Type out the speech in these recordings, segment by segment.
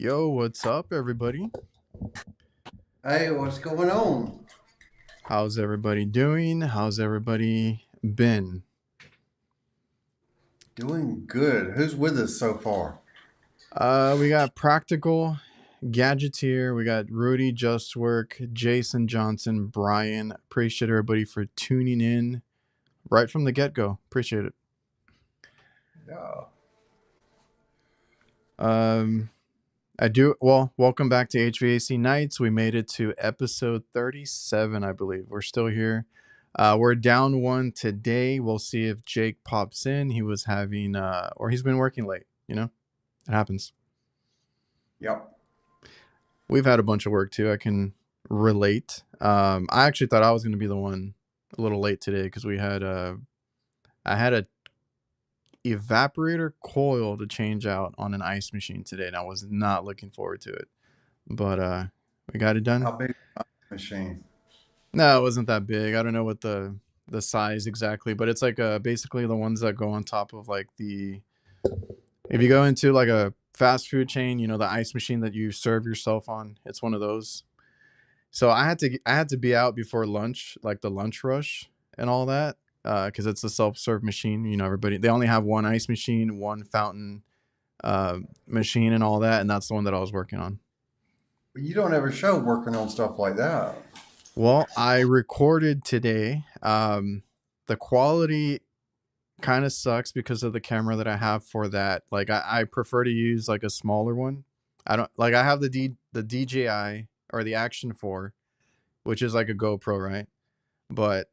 Yo, what's up, everybody? Hey, what's going on? How's everybody doing? How's everybody been? Doing good. Who's with us so far? We got Practical, Gadgeteer, we got Rudy Justwork, Jason Johnson, Brian. Appreciate everybody for tuning in right from the get-go. Appreciate it. Yeah. Um, welcome back to HVAC Knights. We made it to episode 37, I believe. We're still here. We're down one today. We'll see if Jake pops in. He was having, or he's been working late, it happens. Yep. We've had a bunch of work too. I can relate. I actually thought I was going to be the one a little late today because I had a evaporator coil to change out on an ice machine today, and I was not looking forward to it. But we got it done. How big is the machine? No, it wasn't that big. I don't know what the size exactly, but it's like basically the ones that go on top of like the if you go into like a fast food chain, the ice machine that you serve yourself on, it's one of those. So I had to be out before lunch, like the lunch rush and all that, because it's a self-serve machine. Everybody they only have one ice machine, one fountain machine, and all that, and that's the one that I was working on. You don't ever show working on stuff like that. Well, I recorded today. The quality kind of sucks because of the camera that I have for that. Like I prefer to use like a smaller one. I don't like I have the DJI or the Action 4, which is like a GoPro, right? But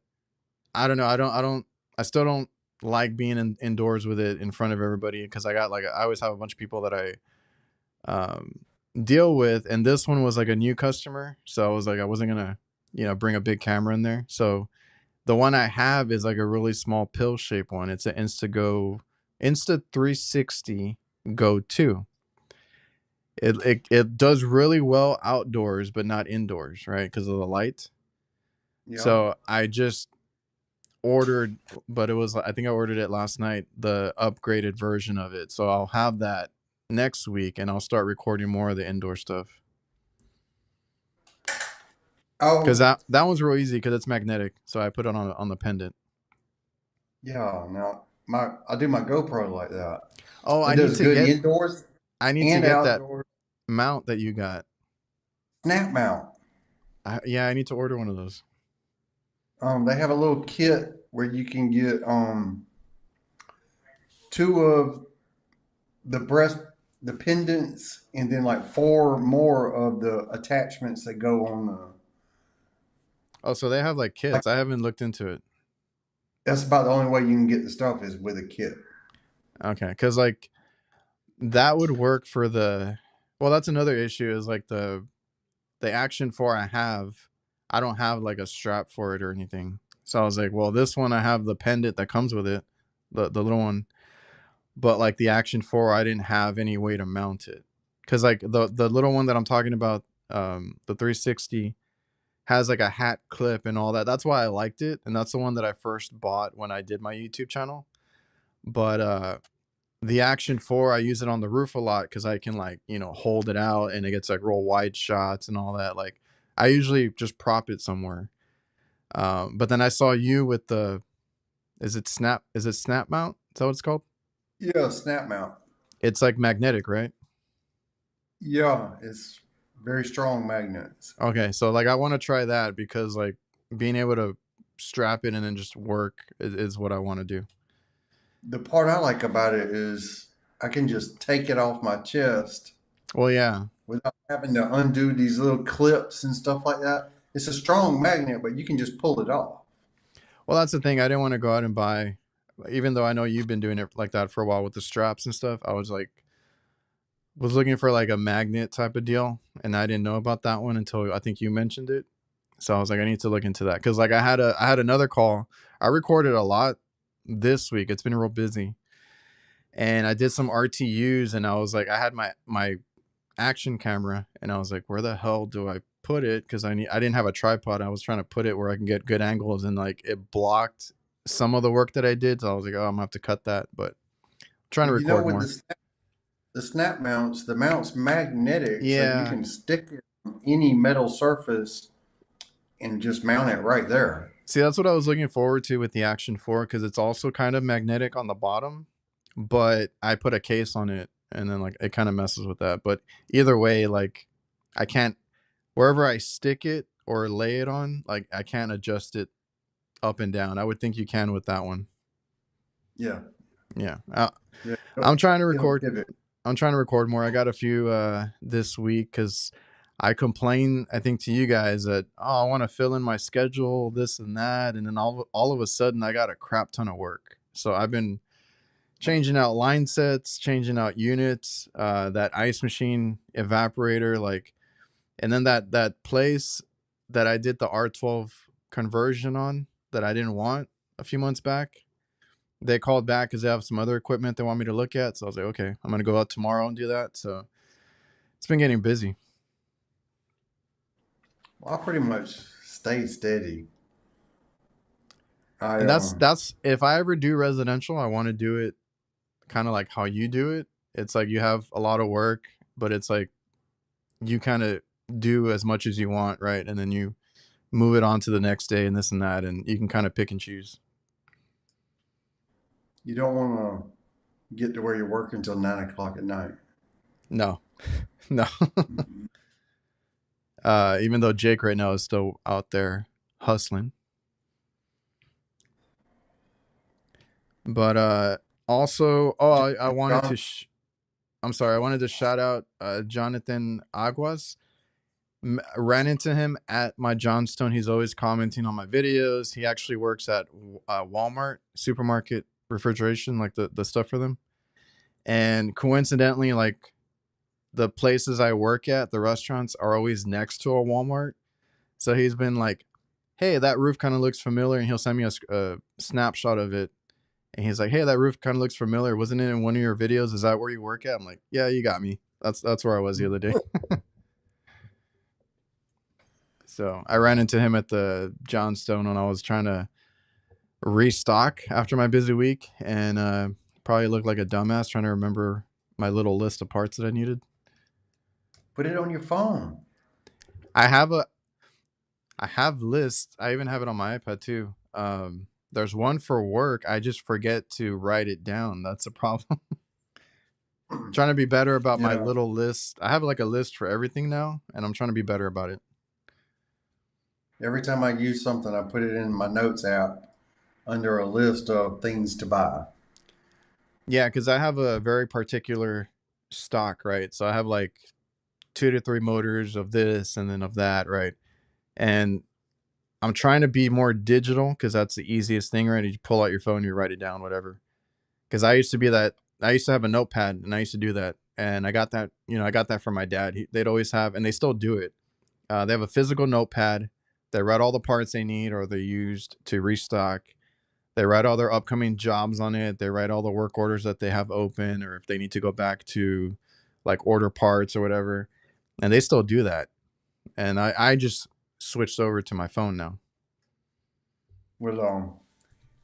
I don't know. I still don't like being indoors with it in front of everybody because I always have a bunch of people that I deal with, and this one was like a new customer, so I was like I wasn't gonna bring a big camera in there. So the one I have is like a really small pill shape one. It's an Insta 360 Go 2. It does really well outdoors, but not indoors, right? Because of the light. Yeah. So I just ordered, but I think I ordered it last night, the upgraded version of it. So I'll have that next week, and I'll start recording more of the indoor stuff. Because Oh, that one's real easy because it's magnetic. So I put it on the pendant. yeah. Now I do my GoPro like that. Oh, It does good indoors I need to and get that outdoors. mount that you got. Snap mount. Yeah, I need to order one of those. They have a little kit where you can get two of the pendants, and then like four more of the attachments that go on the. Oh, so they have like Like, kits. I haven't looked into it. that's about the only way you can get the stuff is with a kit. Okay, because like that would work for well, that's another issue is like the Action 4 I have. I don't have like a strap for it or anything. So I was like, well, this one I have the pendant that comes with it, the little one. But like the Action 4, I didn't have any way to mount it. Because like the little one that I'm talking about, the 360 has like a hat clip and all that. That's why I liked it, and that's the one that I first bought when I did my YouTube channel. But the Action 4, I use it on the roof a lot because I can like hold it out and it gets like real wide shots and all that. Like I usually just prop it somewhere. But then I saw you with the is it snap mount? Is that what it's called? Yeah, snap mount. It's like magnetic, right? Yeah, it's very strong magnets. Okay, so like I want to try that because like being able to strap it and then just work is what I want to do. The part I like about it is I can just take it off my chest Well, yeah. without having to undo these little clips and stuff like that. It's a strong magnet, but you can just pull it off. Well, that's the thing. I didn't want to go out and buy, even though I know you've been doing it like that for a while with the straps and stuff. I was looking for like a magnet type of deal, and I didn't know about that one until I think you mentioned it. So I was like, I need to look into that because like I had another call. I recorded a lot this week. It's been real busy, and I did some RTUs, and I was like, I had my action camera, and I was like, where the hell do I put it? Because I didn't have a tripod. I was trying to put it where I can get good angles, and like it blocked some of the work that I did. So I was like, oh, I'm gonna have to cut that. But I'm trying to Well, record with more. the the snap mounts, the mount's magnetic, so you Yeah. can stick it on any metal surface and just mount it right there. See, that's what I was looking forward to with the Action 4 because it's also kind of magnetic on the bottom, but I put a case on it and then like it kind of messes with that. But either way, like I can't wherever I stick it or lay it on, like I can't adjust it up and down. I would think you can with that one. Yeah, Yeah. yeah, I'm trying to it'll record pivot. I'm trying to record more. I got a few this week cuz I complain I think to you guys that oh, I want to fill in my schedule this and that and then all of a sudden I got a crap ton of work. So I've been changing out line sets, changing out units, that ice machine evaporator like and then that place that I did the R12 conversion on that I didn't want a few months back. They called back because they have some other equipment they want me to look at. So I was like, okay, I'm gonna go out tomorrow and do that. So it's been getting busy. Well, I pretty much stay steady. I And that's if I ever do residential, I want to do it kind of like how you do it. It's like you have a lot of work, but it's like you kind of do as much as you want, right? And then you move it on to the next day and this and that, and you can kind of pick and choose. You don't want to get to where you're working until 9 o'clock at night. No, no. Even though Jake right now is still out there hustling, but also, oh, I wanted to. John, I'm sorry, I wanted to shout out Jonathan Aguas. Ran into him at my Johnstone. He's always commenting on my videos. He actually works at Walmart supermarket refrigeration, like the stuff for them. And coincidentally, like the places I work at, the restaurants are always next to a Walmart. So he's been like, "Hey, that roof kind of looks familiar," and he'll send me a snapshot of it. And he's like, "Hey, that roof kind of looks familiar. Wasn't it in one of your videos? Is that where you work at?" I'm like, "Yeah, you got me. That's where I was the other day." So I ran into him at the Johnstone when I was trying to restock after my busy week, and probably looked like a dumbass trying to remember my little list of parts that I needed. put it on your phone. I have a I have lists. I even have it on my iPad too. There's one for work. I just forget to write it down. That's a problem. Trying to be better about my Yeah. little list. I have like a list for everything now, and I'm trying to be better about it. Every time I use something, I put it in my notes app under a list of things to buy. Yeah, because I have a very particular stock, right? So I have like 2 to 3 motors of this and then of that, right? And I'm trying to be more digital because that's the easiest thing, right? You pull out your phone, you write it down, whatever. Because I used to be that. I used to have a notepad, and I used to do that. And I got that, I got that from my dad. They'd always have, and they still do it. They have a physical notepad. They write all the parts they need or they used to restock. They write all their upcoming jobs on it. They write all the work orders that they have open, or if they need to go back to like order parts or whatever. And they still do that. And I just switched over to my phone now. Well,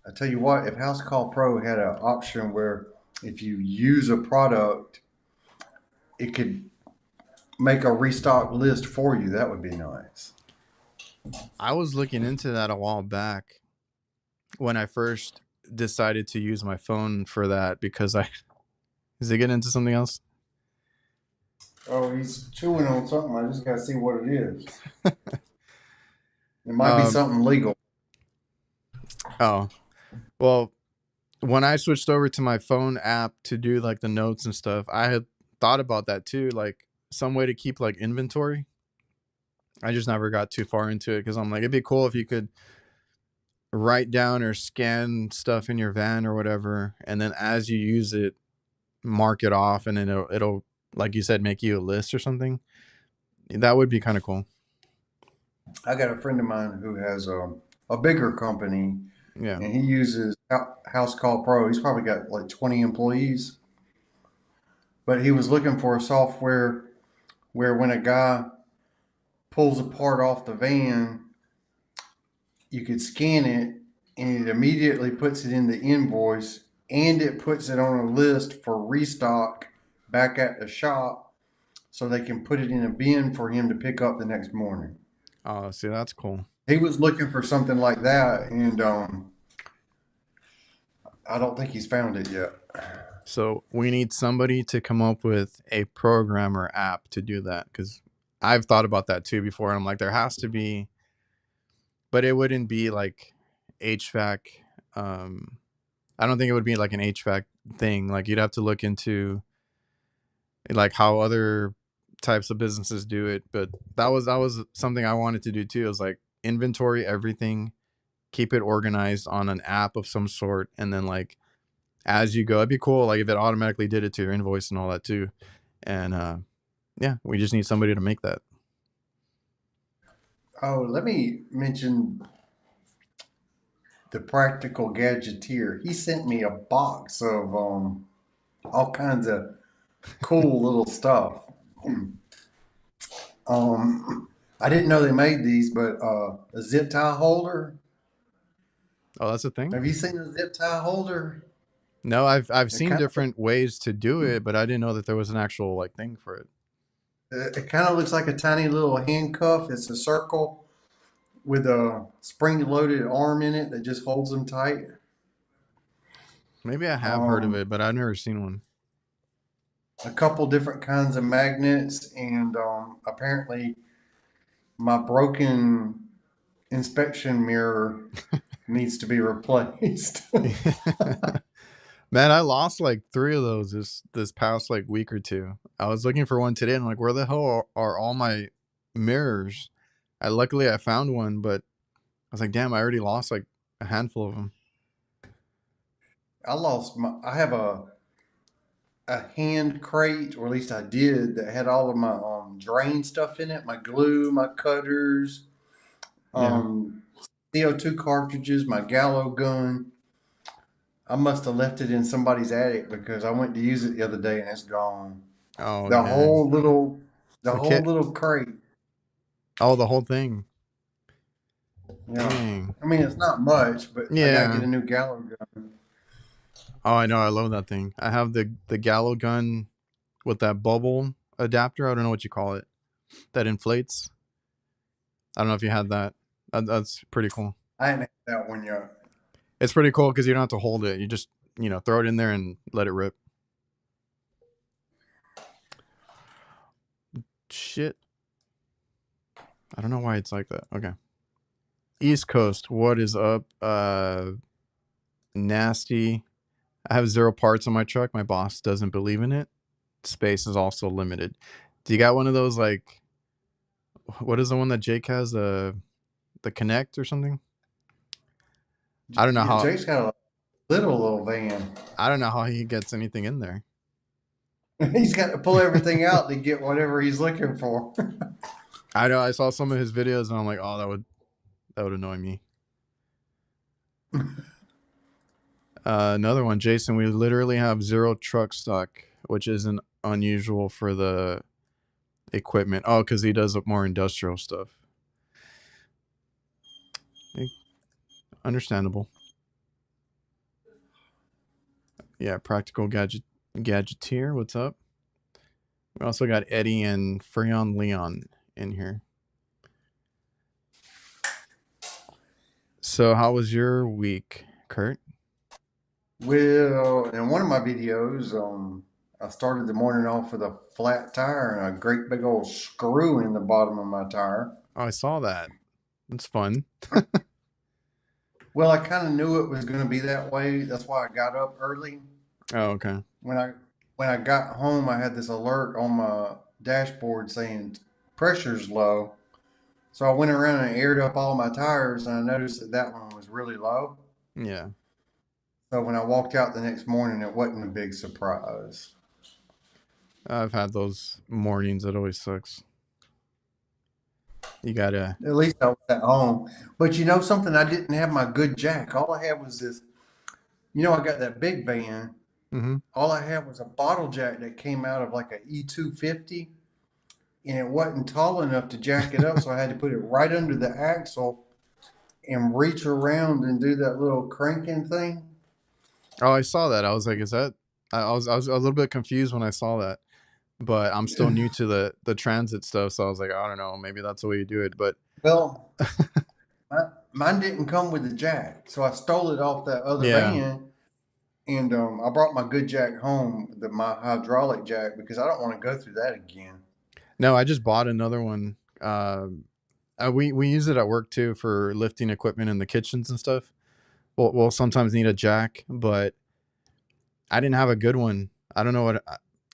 I tell you what, if House Call Pro had an option where if you use a product, it could make a restock list for you, that would be nice. I was looking into that a while back when I first decided to use my phone for that because I is it getting into something else? Oh, he's chewing on something. I just got to see what it is. It might be Um something legal. oh well when I switched over to my phone app to do like the notes and stuff, I had thought about that too, like some way to keep like inventory. I just never got too far into it because I'm like, it'd be cool if you could write down or scan stuff in your van or whatever, and then as you use it, mark it off, and then it'll like you said, make you a list or something. That would be kind of cool. I got a friend of mine who has a bigger company Yeah. and he uses House Call Pro. He's probably got like 20 employees, but he was looking for a software where when a guy pulls a part off the van, you could scan it and it immediately puts it in the invoice and it puts it on a list for restock back at the shop so they can put it in a bin for him to pick up the next morning. Oh, see, that's cool. He was looking for something like that, and I don't think he's found it yet. So we need somebody to come up with a program or app to do that, because I've thought about that too before. And I'm like, there has to be, but it wouldn't be like HVAC. I don't think it would be like an HVAC thing. Like you'd have to look into like how other types of businesses do it. But that was something I wanted to do too. It was like inventory everything, keep it organized on an app of some sort, and then like as you go, it'd be cool like if it automatically did it to your invoice and all that too. And yeah, we just need somebody to make that. Oh, let me mention the practical gadgeteer. He sent me a box of all kinds of cool little stuff. I didn't know they made these, but a zip tie holder. Oh, that's a thing. Have you seen a zip tie holder? No, I've It seen kind of different ways to do it, but I didn't know that there was an actual like thing for it. it kind of looks like a tiny little handcuff. It's a circle with a spring-loaded arm in it that just holds them tight. Maybe I have heard of Um, it, but I've never seen one. a couple different kinds of magnets, and apparently my broken inspection mirror needs to be replaced. Man, I lost like 3 of those this past like week or two. I was looking for one today and I'm like, where the hell are all my mirrors? Luckily I found one, but I was like, damn, I already lost like a handful of them. I have a hand crate, or at least I did, that had all of my drain stuff in it, my glue, my cutters, Yeah. um, CO2 cartridges, my gallow gun. I must have left it in somebody's attic because I went to use it the other day and it's gone. Oh The dang. whole little, the The whole kit. little crate. Oh, the whole thing. Yeah. Dang. I mean, it's not much, but I gotta get Yeah. a new gallow gun. Oh, I know. I love that thing. I have the gallow gun with that bubble adapter. I don't know what you call it. That inflates. I don't know if you had that. That's pretty cool. I hadn't had that one yet. It's pretty cool because you don't have to hold it. You just, throw it in there and let it rip. Shit. I don't know why it's like that. Okay. East Coast, what is up? Nasty. I have 0 parts on my truck. My boss doesn't believe in it. Space is also limited. Do you got one of those like what is the one that Jake has? The Connect or something? I don't know Yeah, how Jake's got a little van. I don't know how he gets anything in there. He's got to pull everything out to get whatever he's looking for. I know I saw some of his videos and I'm like, oh, that would annoy me. Another one, Jason. We literally have 0 truck stock, which isn't unusual for the equipment. Oh, because he does more industrial stuff. Understandable. Yeah, practical gadgeteer. What's up? We also got Eddie and Freon Leon in here. So, how was your week, Kurt? Well, in one of my videos, I started the morning off with a flat tire and a great big old screw in the bottom of my tire. Oh, I saw that. It's fun. Well, I kind of knew it was going to be that way. That's why I got up early. Oh, okay. When I got home, I had this alert on my dashboard saying pressure's low. So I went around and aired up all my tires, and I noticed that that one was really low. Yeah, So when I walked out the next morning, it wasn't a big surprise. I've had those mornings. It always sucks. You gotta. At least I was at home. But you know something? I didn't have my good jack. All I had was this. I got that big van. Mm-hmm. All I had was a bottle jack that came out of like a E250, and it wasn't tall enough to jack it up, so I had to put it right under the axle and reach around and do that little cranking thing. Oh, I saw that. I was like, is that? I was a little bit confused when I saw that. but I'm still new to the transit stuff, so I was like, I don't know, maybe that's the way you do it, but Well, mine didn't come with a jack, so I stole it off that other yeah. van, and I brought my good jack home, my hydraulic jack, because I don't want to go through that again. No, I just bought another one. We use it at work too for lifting equipment in the kitchens and stuff. We'll sometimes need a jack, but I didn't have a good one. I don't know what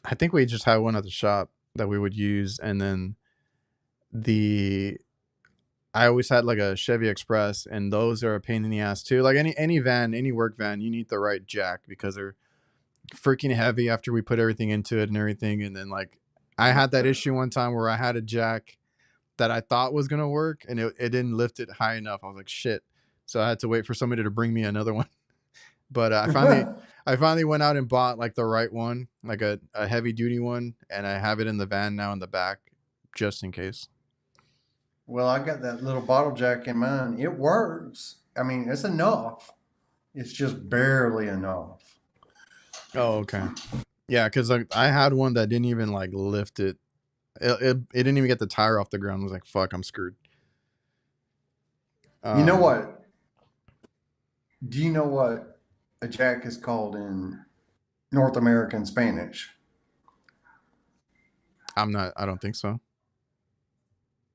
I think we just had one at the shop that we would use, and then the I always had like a Chevy Express, and those are a pain in the ass too. Like any van, any work van, you need the right jack because they're freaking heavy after we put everything into it and everything. And then like I had that issue one time where I had a jack that I thought was gonna work, and it didn't lift it high enough. I was like, shit. So I had to wait for somebody to bring me another one. But I finally went out and bought like the right one, like a heavy duty one, and I have it in the van now in the back, just in case. Well, I got that little bottle jack in mine. It works. I mean, it's enough. It's just barely enough. Oh, okay. Yeah, because like I had one that didn't even like lift it. It didn't even get the tire off the ground. I was like, fuck, I'm screwed. You know Um, what? Do you know what a jack is called in North American Spanish? I'm not. I don't think so.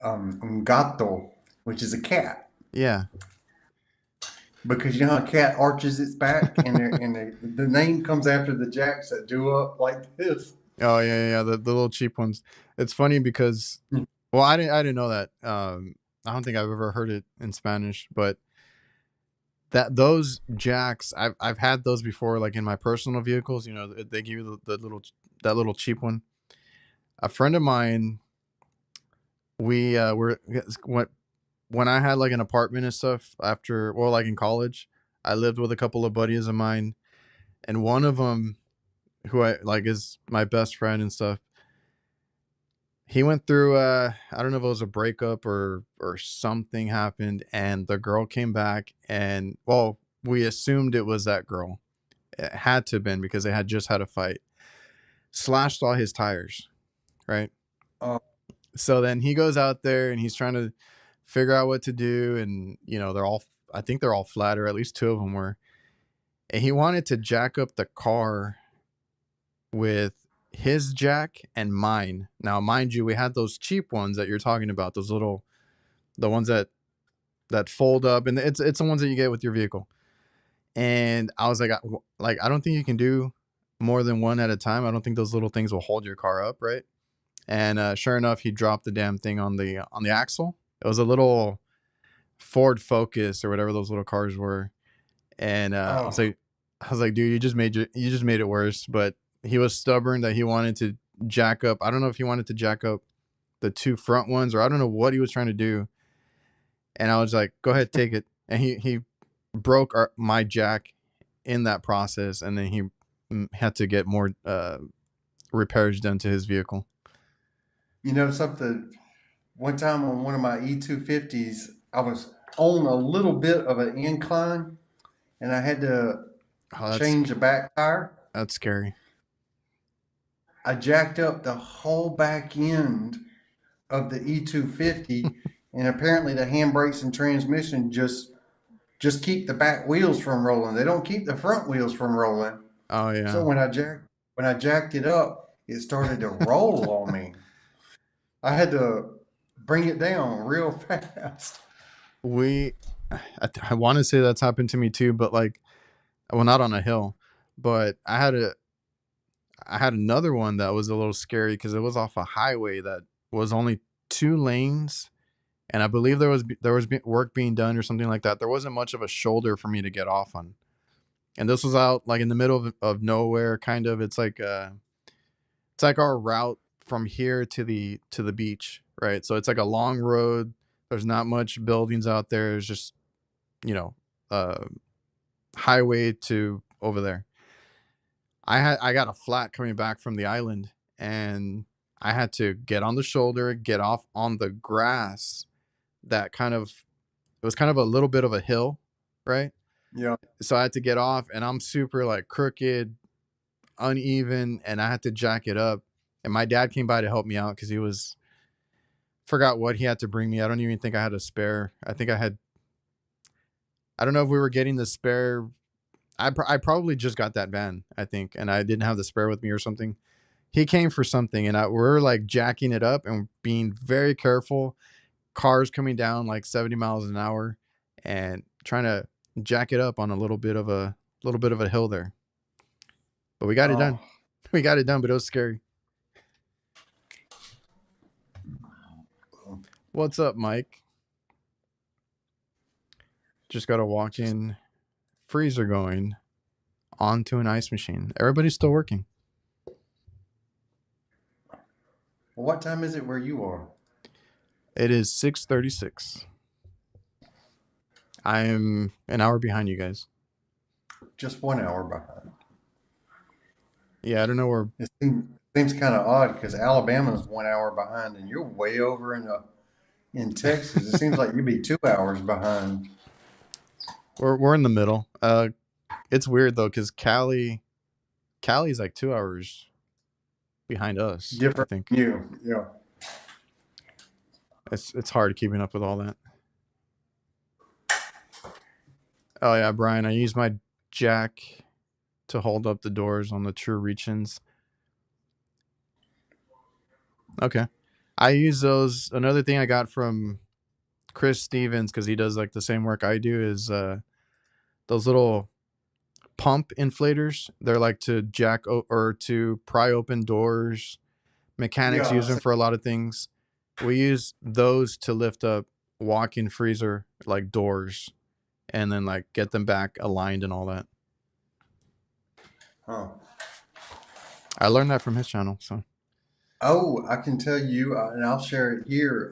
Un gato, which is a cat. Yeah. Because you know how a cat arches its back, and the name comes after the jacks that do up like this. Oh yeah, yeah, yeah. The little cheap ones. It's funny because, well, I didn't know that. I don't think I've ever heard it in Spanish, but that those jacks, I've had those before, like in my personal vehicles. You know, they give you the little that little cheap one. A friend of mine, we were when I had like an apartment and stuff after, well, like in college, I lived with a couple of buddies of mine, and one of them, who I like is my best friend and stuff, he went through I don't know if it was a breakup or something happened, and the girl came back, and well, we assumed it was that girl. It had to have been because they had just had a fight. Slashed all his tires, right? Oh, So then he goes out there and he's trying to figure out what to do, and they're all, I think they're all flat, or at least two of them were. And he wanted to jack up the car with his jack and mine. Now, mind you, we had those cheap ones that you're talking about, those little, the ones that fold up, and it's the ones that you get with your vehicle. And I was like, I don't think you can do more than one at a time. I don't think those little things will hold your car up, right? And sure enough, he dropped the damn thing on the axle. It was a little Ford Focus or whatever those little cars were, and oh, I was like, dude, you just made it worse. But he was stubborn that he wanted to jack up. I don't know if he wanted to jack up the two front ones, or I don't know what he was trying to do. And I was like, go ahead, take it. And he broke my jack in that process, and then he had to get more repairs done to his vehicle. you know something? One time on one of my E250s, I was on a little bit of an incline, and I had to Oh, change the back tire. that's scary. I jacked up the whole back end of the E250, and apparently the handbrakes and transmission just keep the back wheels from rolling. They don't keep the front wheels from rolling. Oh So yeah. when I jacked it up, it started to roll on me. I had to bring it down real fast. We I want to say that's happened to me too, but like, well, not on a hill, but I had another one that was a little scary because it was off a highway that was only two lanes, and I believe there was work being done or something like that. There wasn't much of a shoulder for me to get off on, and this was out like in the middle of nowhere, kind of. It's like our route from here to the beach, right? So it's like a long road. There's not much buildings out there. It's just you know, uh, highway to over there. I got a flat coming back from the island, and I had to get on the shoulder, get off on the grass. That kind of It was kind of a little bit of a hill, right? Yeah. So I had to get off, and I'm super like crooked, uneven, and I had to jack it up. And my dad came by to help me out because he was forgot what he had to bring me. I don't even think I had a spare. I don't know if we were getting the spare. I probably just got that van, I think, and I didn't have the spare with me or something. He came for something, and we're like jacking it up and being very careful. Cars coming down like 70 miles an hour, and trying to jack it up on a little bit of a hill there. But we got it done. Oh, We got it done, but it was scary. What's up, Mike? Just got a walk-in freezer going onto an ice machine. Everybody's still working. well, what time is it where you are? It is 6:36. I am an hour behind you guys. Just 1 hour behind. Yeah, I don't know where Seems kind of odd because Alabama's 1 hour behind, and you're way over in Texas. It seems like you'd be 2 hours behind. we're in the middle. It's weird though because Cali's like 2 hours behind us. I Different think from you, yeah. it's hard keeping up with all that. Oh yeah, Brian, I use my jack to hold up the doors on the true reach-ins. Okay. I use those. Another thing I got from Chris Stevens, because he does like the same work I do, is those little pump inflators. They're like to or to pry open doors. Mechanics Yeah, use them for a lot of things. We use those to lift up walk-in freezer like doors and then like get them back aligned and all that. huh. I learned that from his channel. So Oh, I can tell you, and I'll share it here.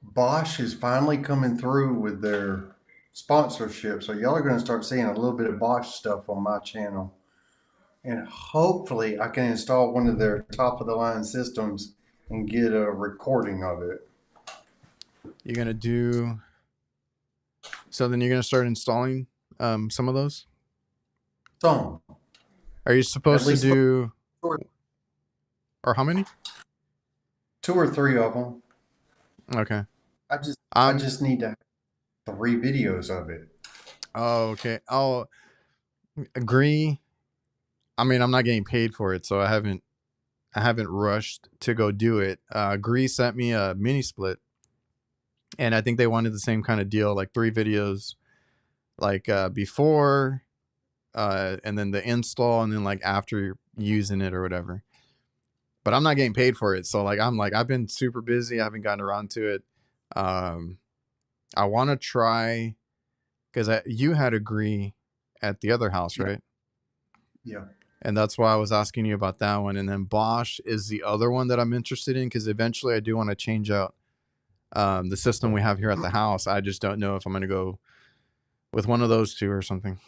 Bosch is finally coming through with their sponsorship, so y'all are going to start seeing a little bit of Bosch stuff on my channel. And hopefully, I can install one of their top of the line systems and get a recording of it. you're gonna do. So then you're gonna start installing some of those. Some, Are you at supposed to least do, or or how many? two or three of them. Okay. I Um. just need to have 3 videos of it. Oh, okay. I'll agree. I mean, I'm not getting paid for it, so I haven't rushed to go do it. Agree sent me a mini split, and I think they wanted the same kind of deal, like 3 videos, like before, and then the install, and then like after you're using it or whatever. But I'm not getting paid for it, so I've been super busy. I haven't gotten around to it. Um, I want to try because you had agree at the other house, Yeah, right? yeah. And that's why I was asking you about that one. And then Bosch is the other one that I'm interested in because eventually I do want to change out the system we have here at the house. I just don't know if I'm going to go with one of those two or something.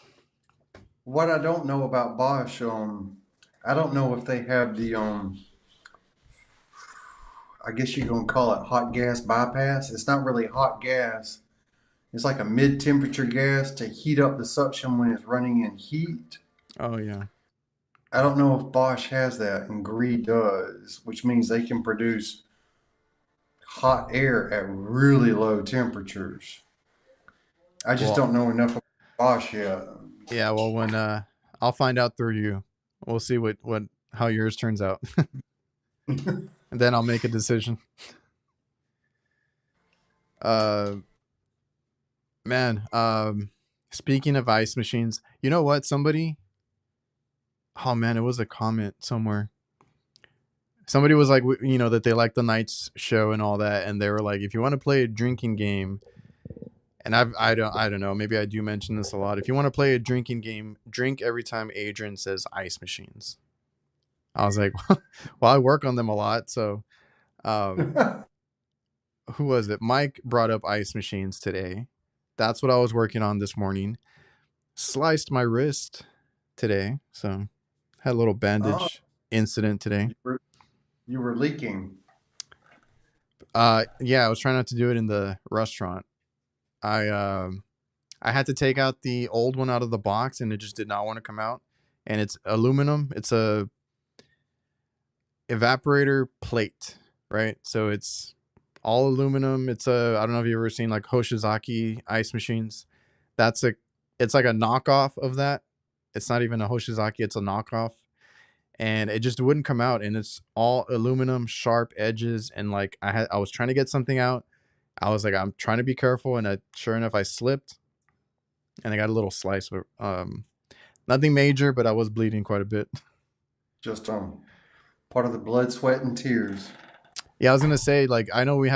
What I don't know about Bosch, I don't know if they have the I guess you're gonna call it hot gas bypass. It's not really hot gas. It's like a mid-temperature gas to heat up the suction when it's running in heat. Oh, yeah. I don't know if Bosch has that, and Gree does, which means they can produce hot air at really low temperatures. I just Well, don't know enough about Bosch yet. yeah. Well, when I'll find out through you, we'll see how yours turns out. And then I'll make a decision. Uh, man. Speaking of ice machines, you know what? Oh man, it was a comment somewhere. Somebody was like, that they like the Knights show and all that, and they were like, if you want to play a drinking game, and I don't know, maybe I do mention this a lot. If you want to play a drinking game, drink every time Adrian says ice machines. I was like, well, I work on them a lot, so um, who was it? Mike brought up ice machines today. That's what I was working on this morning. Sliced my wrist today, so had a little Oh, bandage incident today. you were, you were leaking. Yeah, I was trying not to do it in the restaurant. I had to take out the old one out of the box, and it just did not want to come out. And it's aluminum. evaporator plate, right? So it's all aluminum. It's I don't know if you've ever seen like Hoshizaki ice machines. That's a it's like a knockoff of that. It's not even a Hoshizaki, it's a knockoff. And it just wouldn't come out, and it's all aluminum, sharp edges, and like I was trying to get something out. I was like, I'm trying to be careful, and sure enough, I slipped, and I got a little slice. Nothing major, but I was bleeding quite a bit. Just part of the blood, sweat, and tears. Yeah, I was gonna say, like, I know we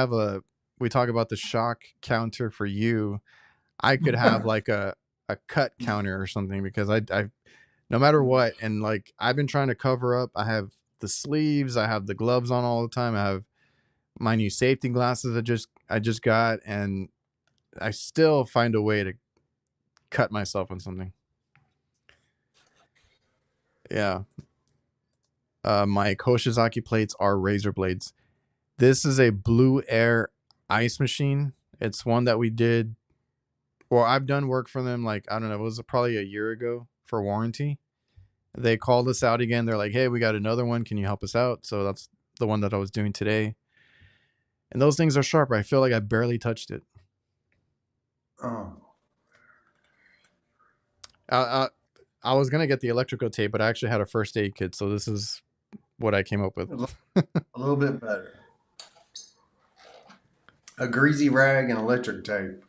talk about the shock counter for you. I could have like a cut counter or something because I no matter what, and like I've been trying to cover up. I have the sleeves, I have the gloves on all the time. I have my new safety glasses I just got, and I still find a way to cut myself on something. Yeah. My Hoshizaki plates are razor blades. This is a Blue Air ice machine. It's one that we did. Well, I've done work for them. Like, I don't know, it was probably a year ago for warranty. They called us out again. They're like, hey, we got another one. Can you help us out? So that's the one that I was doing today. And those things are sharp. I feel like I barely touched it. Oh, I was going to get the electrical tape, but I actually had a first aid kit. So this is what I came up with. a little bit better. A greasy rag and electric tape.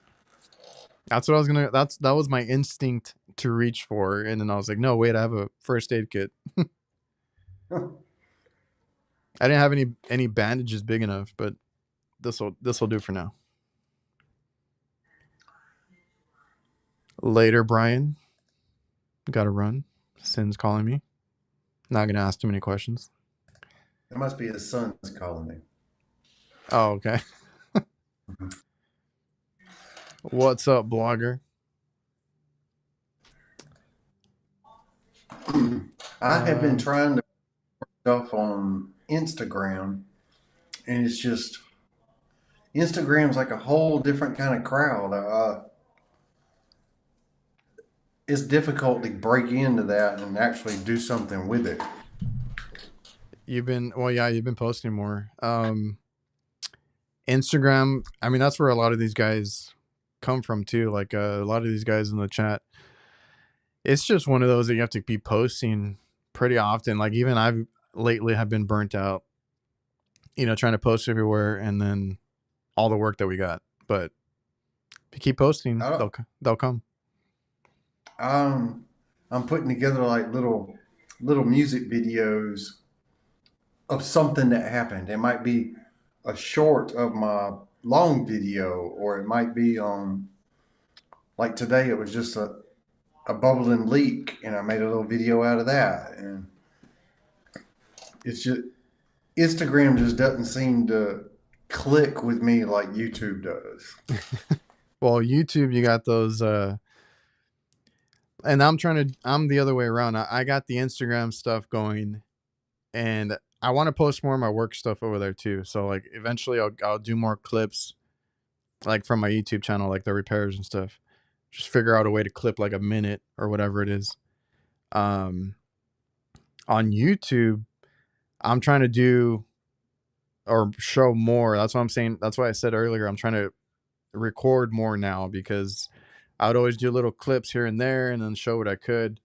That's what I was gonna. That was my instinct to reach for, and then I was like, no, wait, I have a first aid kit. I didn't have any bandages big enough, but this will do for now. Later, Brian. Got to run. Sin's calling me. Not gonna ask too many questions. It must be his son's calling me. Oh, okay. What's up, blogger? I have been trying to put stuff on Instagram, and it's just Instagram's like a whole different kind of crowd. It's difficult to break into that and actually do something with it. You've been posting more. Instagram. I mean, that's where a lot of these guys come from too. Like a lot of these guys in the chat. It's just one of those that you have to be posting pretty often. Like even I've lately have been burnt out. Trying to post everywhere, and then all the work that we got. But if you keep posting, they'll come. I'm putting together like little music videos of something that happened. It might be a short of my long video, or it might be like today it was just a bubbling leak, and I made a little video out of that. And it's just Instagram just doesn't seem to click with me like YouTube does. Well, YouTube, you got those and I'm the other way around. I got the Instagram stuff going, and I want to post more of my work stuff over there too. So like eventually I'll do more clips like from my YouTube channel, like the repairs and stuff. Just figure out a way to clip like a minute or whatever it is. On YouTube, I'm trying to do or show more. That's what I'm saying. That's why I said earlier I'm trying to record more now, because I would always do little clips here and there and then show what I could.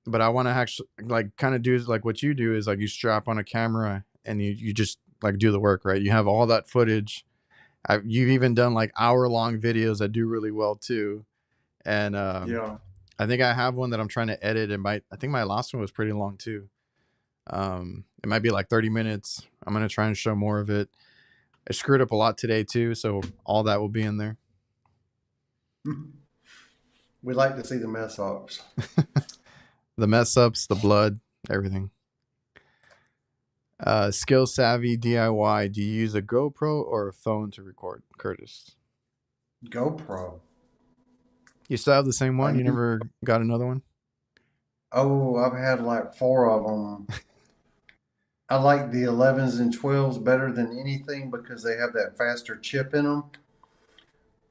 But I want to actually like kind of do like what you do, is like you strap on a camera and you just like do the work, right? You have all that footage. You've even done like hour-long videos that do really well too. And Yeah. I think I have one that I'm trying to edit. I think my last one was pretty long too. It might be like 30 minutes. I'm going to try and show more of it. I screwed up a lot today too, so all that will be in there. We like to see the mess ups. The mess ups, the blood, everything. Skill savvy DIY. Do you use a GoPro or a phone to record, Curtis? GoPro. You still have the same one? You never got another one? Oh, I've had like 4 of them. I like the 11s and 12s better than anything because they have that faster chip in them.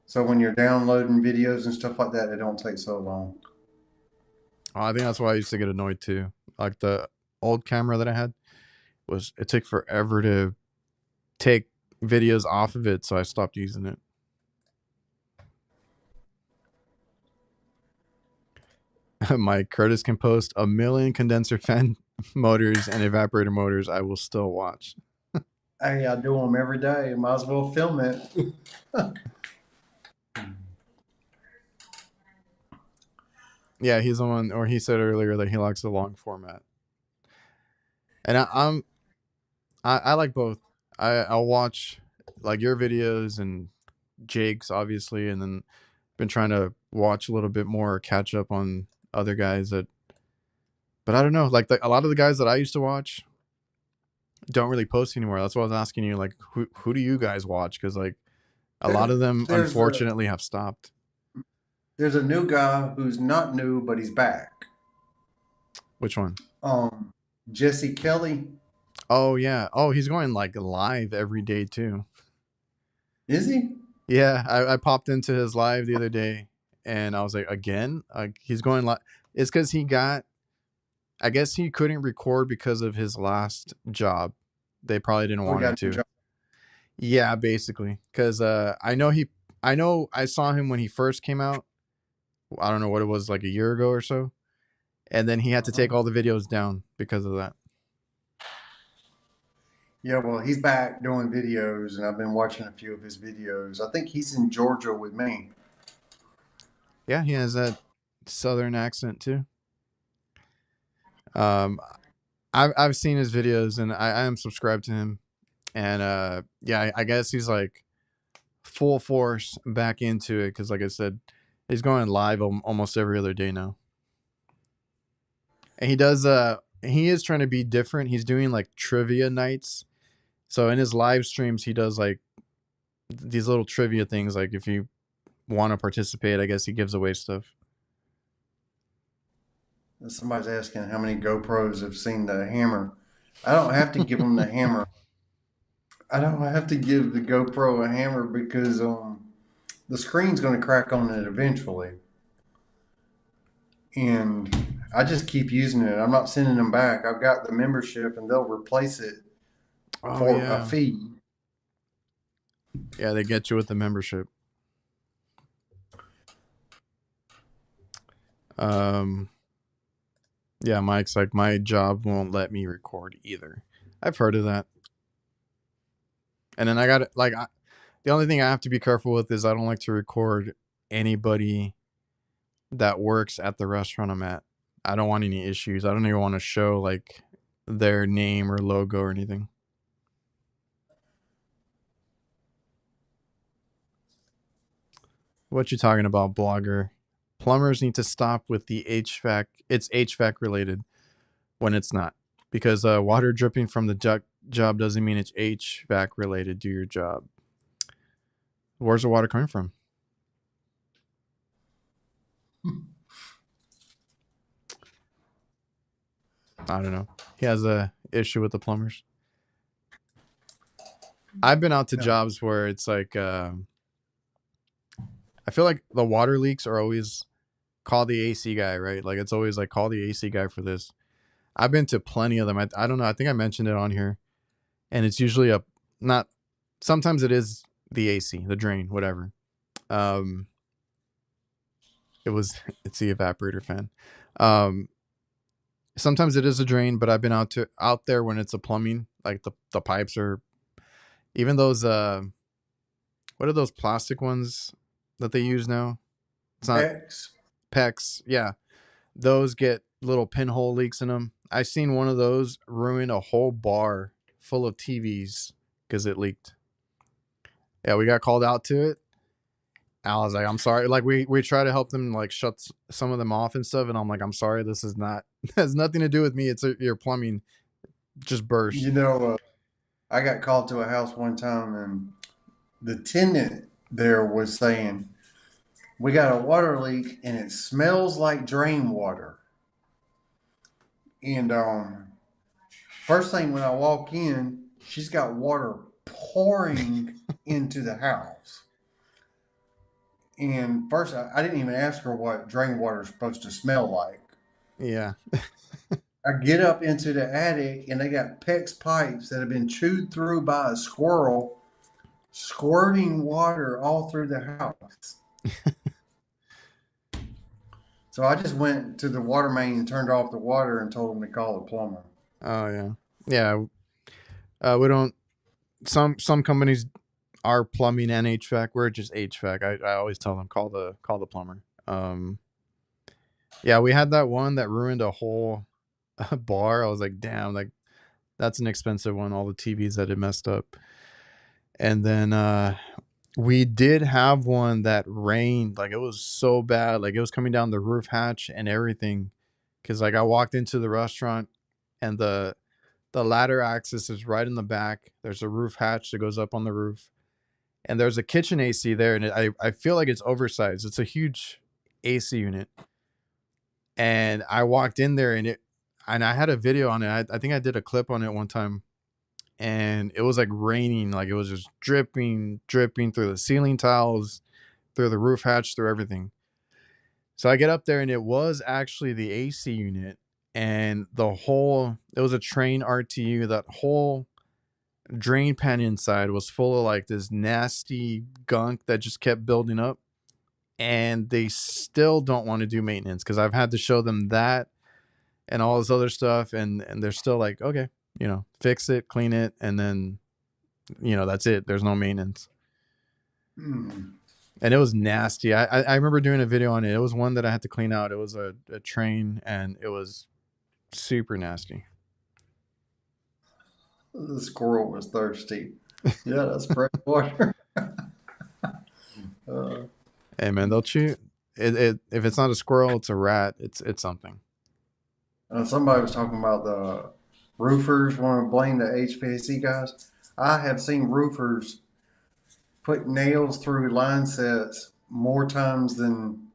So when you're downloading videos and stuff like that, it don't take so long. Oh, I think that's why I used to get annoyed too. Like the old camera that I had, was it took forever to take videos off of it, so I stopped using it. Mike Curtis can post a million condenser fan motors and evaporator motors. I will still watch. Hey, I do them every day. Might as well film it. Yeah, he's the one, or he said earlier that he likes the long format, and I like both. I'll watch like your videos and Jake's obviously, and then been trying to watch a little bit more, catch up on other guys that. But I don't know, like a lot of the guys that I used to watch don't really post anymore. That's why I was asking you, like, who do you guys watch? Because like a lot There, of them there's a unfortunately have stopped. there's a new guy who's not new, but he's back. Which one? Um, Jesse Kelly. Oh yeah. Oh, he's going like live every day too. Is he? Yeah, I popped into his live the other day, and I was like, again, like he's going live. It's because he got. I guess he couldn't record because of his last job. They probably didn't Oh, he want him got a new to. job. Yeah, basically, because I know I saw him when he first came out. I don't know what it was, like a year ago or so, and then he had to Uh-huh. take all the videos down because of that. Yeah, well, he's back doing videos, and I've been watching a few of his videos. I think he's in Georgia with me. Yeah, he has that southern accent too. Um, I've seen his videos, and I am subscribed to him, and yeah, I guess he's like full force back into it because, like I said, he's going live almost every other day now, and he is trying to be different. He's doing like trivia nights, so in his live streams he does like these little trivia things. Like if you want to participate, I guess he gives away stuff. Somebody's asking how many GoPros have seen the hammer. I don't have to give them the hammer. I don't have to give the GoPro a hammer because the screen's going to crack on it eventually, and I just keep using it. I'm not sending them back. I've got the membership, and they'll replace it Oh for a yeah, fee. yeah, they get you with the membership. Um, yeah, Mike's like my job won't let me record either. I've heard of that, and then I got like the only thing I have to be careful with is I don't like to record anybody that works at the restaurant I'm at. I don't want any issues. I don't even want to show like their name or logo or anything. What you talking about, blogger? Plumbers need to stop with the HVAC. It's HVAC related when it's not, because water dripping from the job doesn't mean it's HVAC related. Do your job. Where's the water coming from? I don't know. He has a issue with the plumbers. I've been out to Yeah. jobs where it's like I feel like the water leaks are always call the AC guy, right? Like it's always like call the AC guy for this. I've been to plenty of them. I don't know. I think I mentioned it on here, and it's usually a not. Sometimes it is the AC, the drain, whatever. Um, it was it's the evaporator fan. Um, sometimes it is a drain, but I've been out there when it's a plumbing, like the pipes are even those what are those plastic ones that they use now? It's not X. PEX. Yeah, those get little pinhole leaks in them. I seen one of those ruin a whole bar full of TVs because it leaked. Yeah, we got called out to it. I was like, I'm sorry. Like we try to help them like shut some of them off and stuff, and I'm like, I'm sorry. This is not has nothing to do with me. It's your plumbing just burst. You know, I got called to a house one time, and the tenant there was saying, "We got a water leak, and it smells like drain water." And first thing when I walk in, she's got water pouring into the house. And first, I didn't even ask her what drain water is supposed to smell like. Yeah, I get up into the attic and they got PEX pipes that have been chewed through by a squirrel, squirting water all through the house. So I just went to the water main and turned off the water and told them to call the plumber. Oh yeah, yeah. We don't. Some companies are plumbing and HVAC. We're just HVAC. I always tell them call the plumber. Yeah, we had that one that ruined a whole bar. I was like, damn, like that's an expensive one. All the TVs that it messed up. And then we did have one that rained. Like it was so bad. Like it was coming down the roof hatch and everything. Cause like I walked into the restaurant and the ladder access is right in the back. There's a roof hatch that goes up on the roof. And there's a kitchen AC there, and I feel like it's oversized. It's a huge AC unit. And I walked in there and I had a video on it. I think I did a clip on it one time, and it was like raining, like it was just dripping through the ceiling tiles, through the roof hatch, through everything. So I get up there and it was actually the AC unit, and it was a train RTU. That whole drain pan inside was full of like this nasty gunk that just kept building up, and they still don't want to do maintenance because I've had to show them that and all this other stuff, and they're still like, okay, fix it, clean it, and then that's it. There's no maintenance. Hmm. And it was nasty. I remember doing a video on it. It was one that I had to clean out. It was a train, and it was super nasty. The squirrel was thirsty. Yeah, that's fresh water. Uh, Hey man, they'll chew it. If it's not a squirrel, it's a rat. It's something. somebody was talking about the roofers want to blame the HVAC guys. I have seen roofers put nails through line sets more times than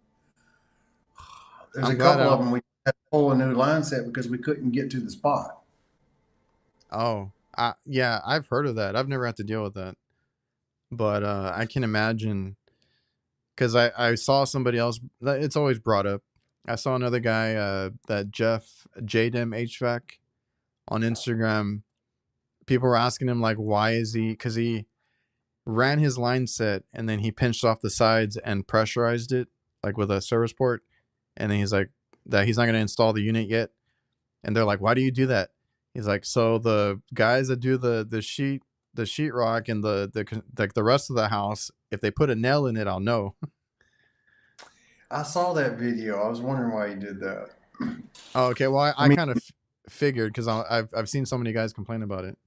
there's I'm a glad couple I of don't. them we had to pull a new line set because we couldn't get to the spot. Oh, yeah, I've heard of that. I've never had to deal with that, but I can imagine because I saw somebody else. It's always brought up. I saw another guy, that Jeff JDM HVAC on Instagram. People were asking him like, why is he? Because he ran his line set and then he pinched off the sides and pressurized it like with a service port, and then he's like that he's not going to install the unit yet. And they're like, why do you do that? He's like, so the guys that do the sheetrock and the rest of the house, if they put a nail in it, I'll know. I saw that video. I was wondering why he did that. Oh, okay. Well, I I mean, kind of figured because I've seen so many guys complain about it.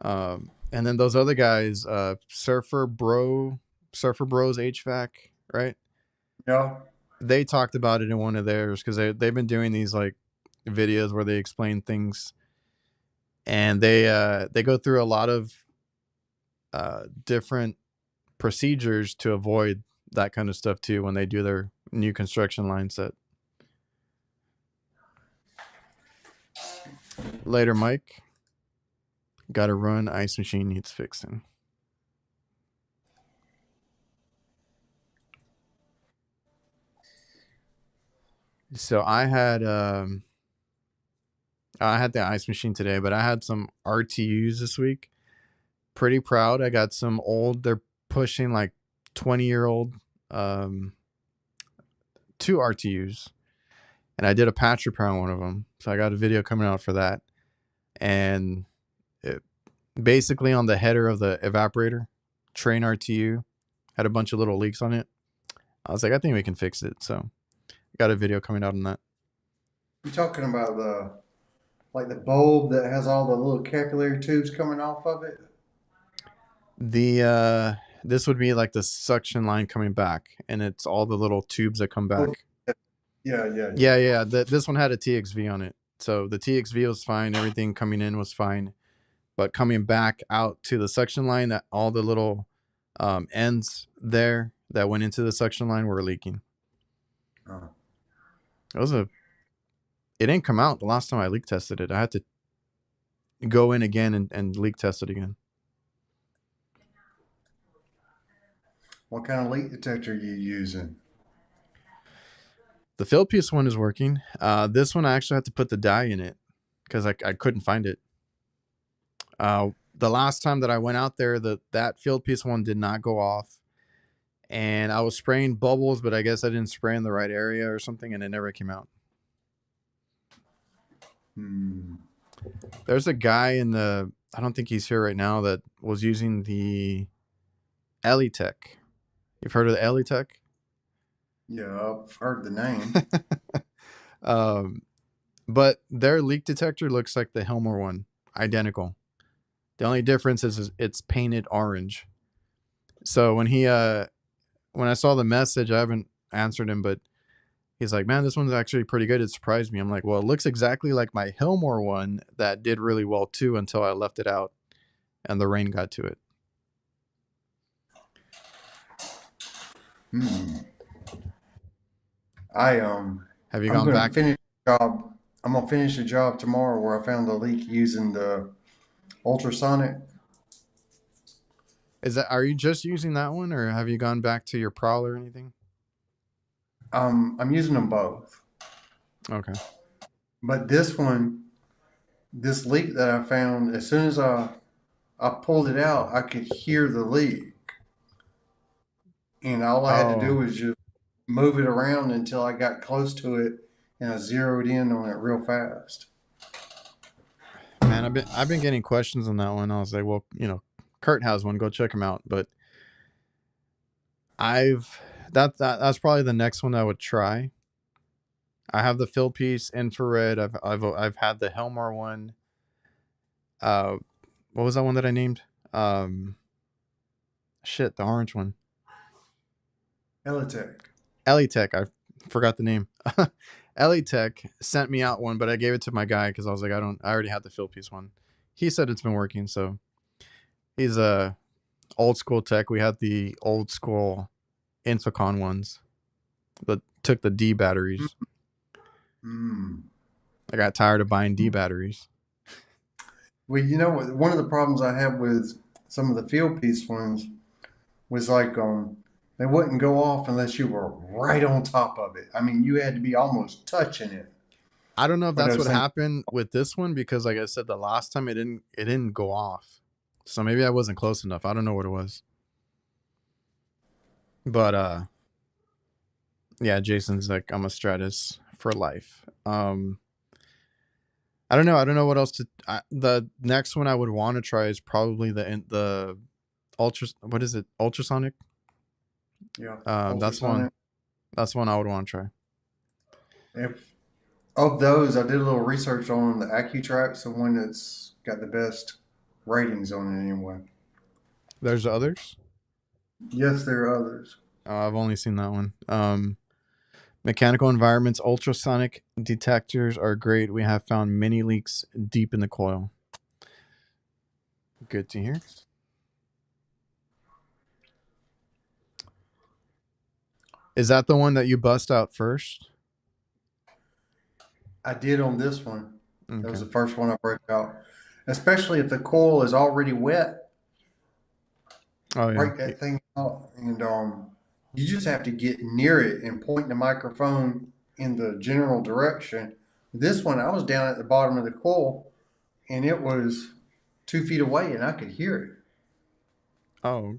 And then those other guys, Surfer Bros HVAC, right? yeah, They talked about it in one of theirs because they've been doing these like videos where they explain things, and they go through a lot of different procedures to avoid that kind of stuff too when they do their new construction line set. Later, Mike. Got to run. Ice machine needs fixing. So I had the ice machine today, but I had some RTUs this week. Pretty proud. I got some old. They're pushing like 20-year-old two RTUs, and I did a patch repair on one of them. So I got a video coming out for that, and it, basically on the header of the evaporator, train RTU had a bunch of little leaks on it. I was like, I think we can fix it. So got a video coming out on that. you're talking about the bulb that has all the little capillary tubes coming off of it. The this would be like the suction line coming back, and it's all the little tubes that come Oh, back. yeah, yeah, yeah. Yeah. This one had a TXV on it, so the TXV was fine. Everything coming in was fine, but coming back out to the suction line, that all the little ends there that went into the suction line were leaking. Oh. It didn't come out the last time I leak tested it. I had to go in again and leak test it again. What kind of leak detector are you using? The field piece one is working. This one I actually had to put the dye in it because I couldn't find it. The last time that I went out there, that field piece one did not go off, and I was spraying bubbles, but I guess I didn't spray in the right area or something, and it never came out. There's a guy in the, I don't think he's here right now, that was using the Elitech. You've heard of the Elitech? Yeah, I've heard the name. But their leak detector looks like the Helmer one, identical. The only difference is it's painted orange. So when I saw the message, I haven't answered him, but he's like, "Man, this one's actually pretty good. It surprised me." I'm like, "Well, it looks exactly like my Helmore one that did really well too until I left it out and the rain got to it." Have you I'm gone gonna back? finish the job. I'm gonna finish the job tomorrow where I found the leak using the ultrasonic. Are you just using that one, or have you gone back to your prowl or anything? I'm using them both. Okay. But this leak that I found, as soon as I pulled it out, I could hear the leak. And all I had to do Oh was just move it around until I got close to it and I zeroed in on it real fast. man, I've been getting questions on that one. I was like, well, Kurt has one. Go check him out. But I've that's probably the next one I would try. I have the field piece infrared. I've had the Helmar one. Uh, what was that one that I named? Um, Shit, the orange one. Elitech. Elitech. I forgot the name. Elitech sent me out one, but I gave it to my guy because I was like, I already had the field piece one. He said it's been working, so he's a old school tech. We had the old school Infocon ones, but took the D batteries. Mm. I got tired of buying D batteries. Well, you know what? One of the problems I have with some of the field piece ones was like they wouldn't go off unless you were right on top of it. I mean, you had to be almost touching it. I don't know if But I that's was what thinking, happened with this one because, like I said, the last time it didn't go off, so maybe I wasn't close enough. I don't know what it was, but yeah, Jason's like, I'm a Stratus for life. I don't know. I don't know what else the next one I would want to try is probably the ultra. What is it? Ultrasonic. yeah, That's one. ultrasonic. That's one I would want to try. If of those, I did a little research on the AccuTrack's the one that's got the best ratings on it anyway. There's others. Yes, there are others. I've only seen that one. Mechanical environments ultrasonic detectors are great. We have found many leaks deep in the coil. Good to hear. Is that the one that you bust out first? I did on this one. That was Okay. the first one I broke out. Especially if the coil is already wet, Oh yeah. break that thing out, and you just have to get near it and point the microphone in the general direction. This one, I was down at the bottom of the coil, and it was 2 feet away, and I could hear it. Oh,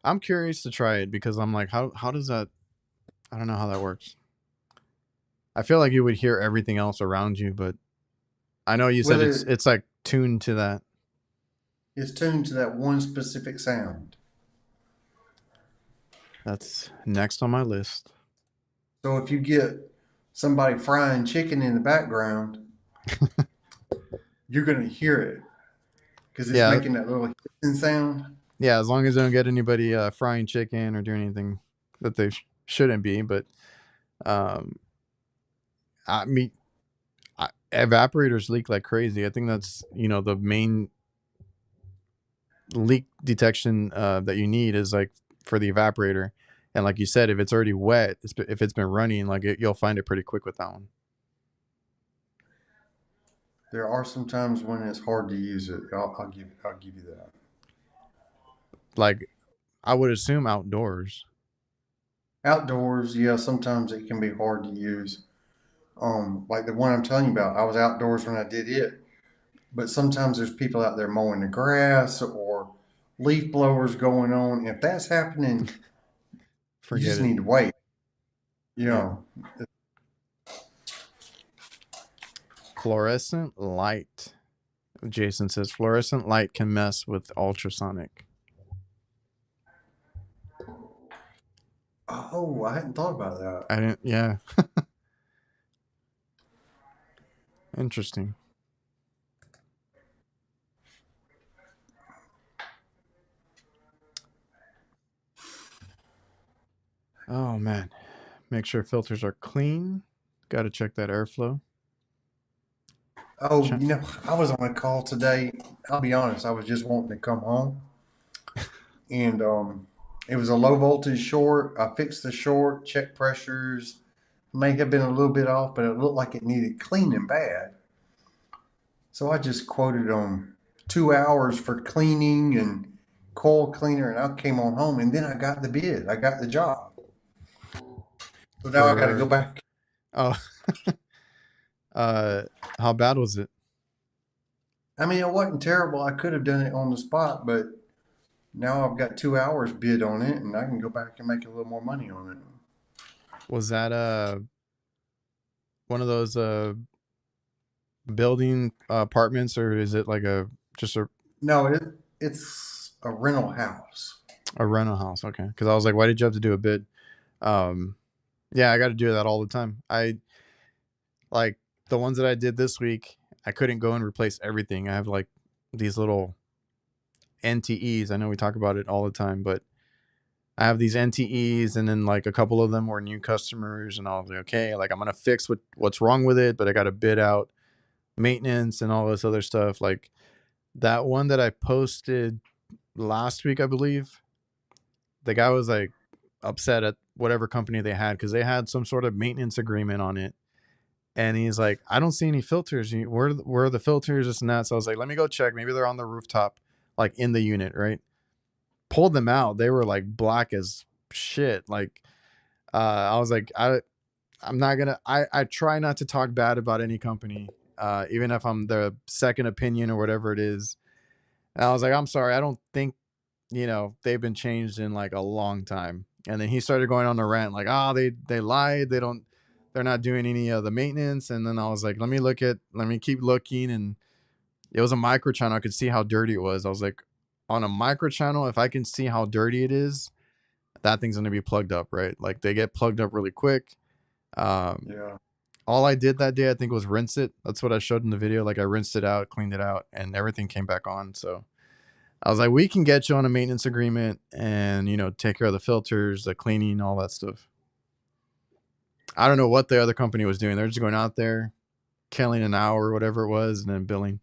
I'm curious to try it because I'm like, how does that? I don't know how that works. I feel like you would hear everything else around you, but I know you said it's Whether it's like tuned to that. it's tuned to that one specific sound. That's next on my list. So if you get somebody frying chicken in the background, you're going to hear it because it's Yeah, making that little hissing sound. yeah. As long as they don't get anybody frying chicken or doing anything that they shouldn't be, but um, I mean, evaporators leak like crazy. I think that's the main leak detection that you need is like for the evaporator, and like you said, if it's already wet, if it's been running, like you'll find it pretty quick with that one. There are some times when it's hard to use it. I'll give you that. Like I would assume outdoors. Outdoors, yeah, sometimes it can be hard to use. Like the one I'm telling you about, I was outdoors when I did it, but sometimes there's people out there mowing the grass or leaf blowers going on. If that's happening, you Forget just it. need to wait. You Yeah. know, Fluorescent light. Jason says fluorescent light can mess with ultrasonic. oh, I hadn't thought about that. I didn't. Yeah. Interesting. Oh man. Make sure filters are clean. Got to check that airflow. Oh, Check. I was on a call today. I'll be honest, I was just wanting to come home, and it was a low voltage short. I fixed the short, checked pressures. May have been a little bit off, but it looked like it needed cleaning bad. So I just quoted them 2 hours for cleaning and coil cleaner, and I came on home, and then I got the bid. I got the job. So now I got to go For back. oh, uh, how bad was it? I mean, it wasn't terrible. I could have done it on the spot, but now I've got 2 hours bid on it, and I can go back and make a little more money on it. Was that one of those building apartments, or is it like a just No, it's a rental house. a rental house? Okay, because I was like, why did you have to do a bid? Um, yeah, I got to do that all the time. I like the ones that I did this week. I couldn't go and replace everything. I have like these little NTEs. I know we talk about it all the time, but I have these NTEs, and then like a couple of them were new customers, and I was like, okay, like I'm gonna fix what's wrong with it, but I got to bid out maintenance and all this other stuff. Like that one that I posted last week, I believe, the guy was like upset at whatever company they had because they had some sort of maintenance agreement on it. And he's like, I don't see any filters. Where are the filters? This and that. So I was like, let me go check. Maybe they're on the rooftop, like in the unit, right? Pulled them out. They were like black as shit. Like, I was like, I'm not gonna. I try not to talk bad about any company, even if I'm the second opinion or whatever it is. And I was like, I'm sorry. I don't think they've been changed in like a long time. And then he started going on the rant like, oh, they lied. They're not doing any of the maintenance. And then I was like, let me keep looking. And it was a micro channel. I could see how dirty it was. I was like, on a micro channel, if I can see how dirty it is, that thing's gonna be plugged up, right? Like they get plugged up really quick. Um, Yeah. all I did that day, I think, was rinse it. That's what I showed in the video. Like I rinsed it out, cleaned it out, and everything came back on. So I was like, we can get you on a maintenance agreement and, take care of the filters, the cleaning, all that stuff. I don't know what the other company was doing. They're just going out there, killing an hour or whatever it was, and then billing.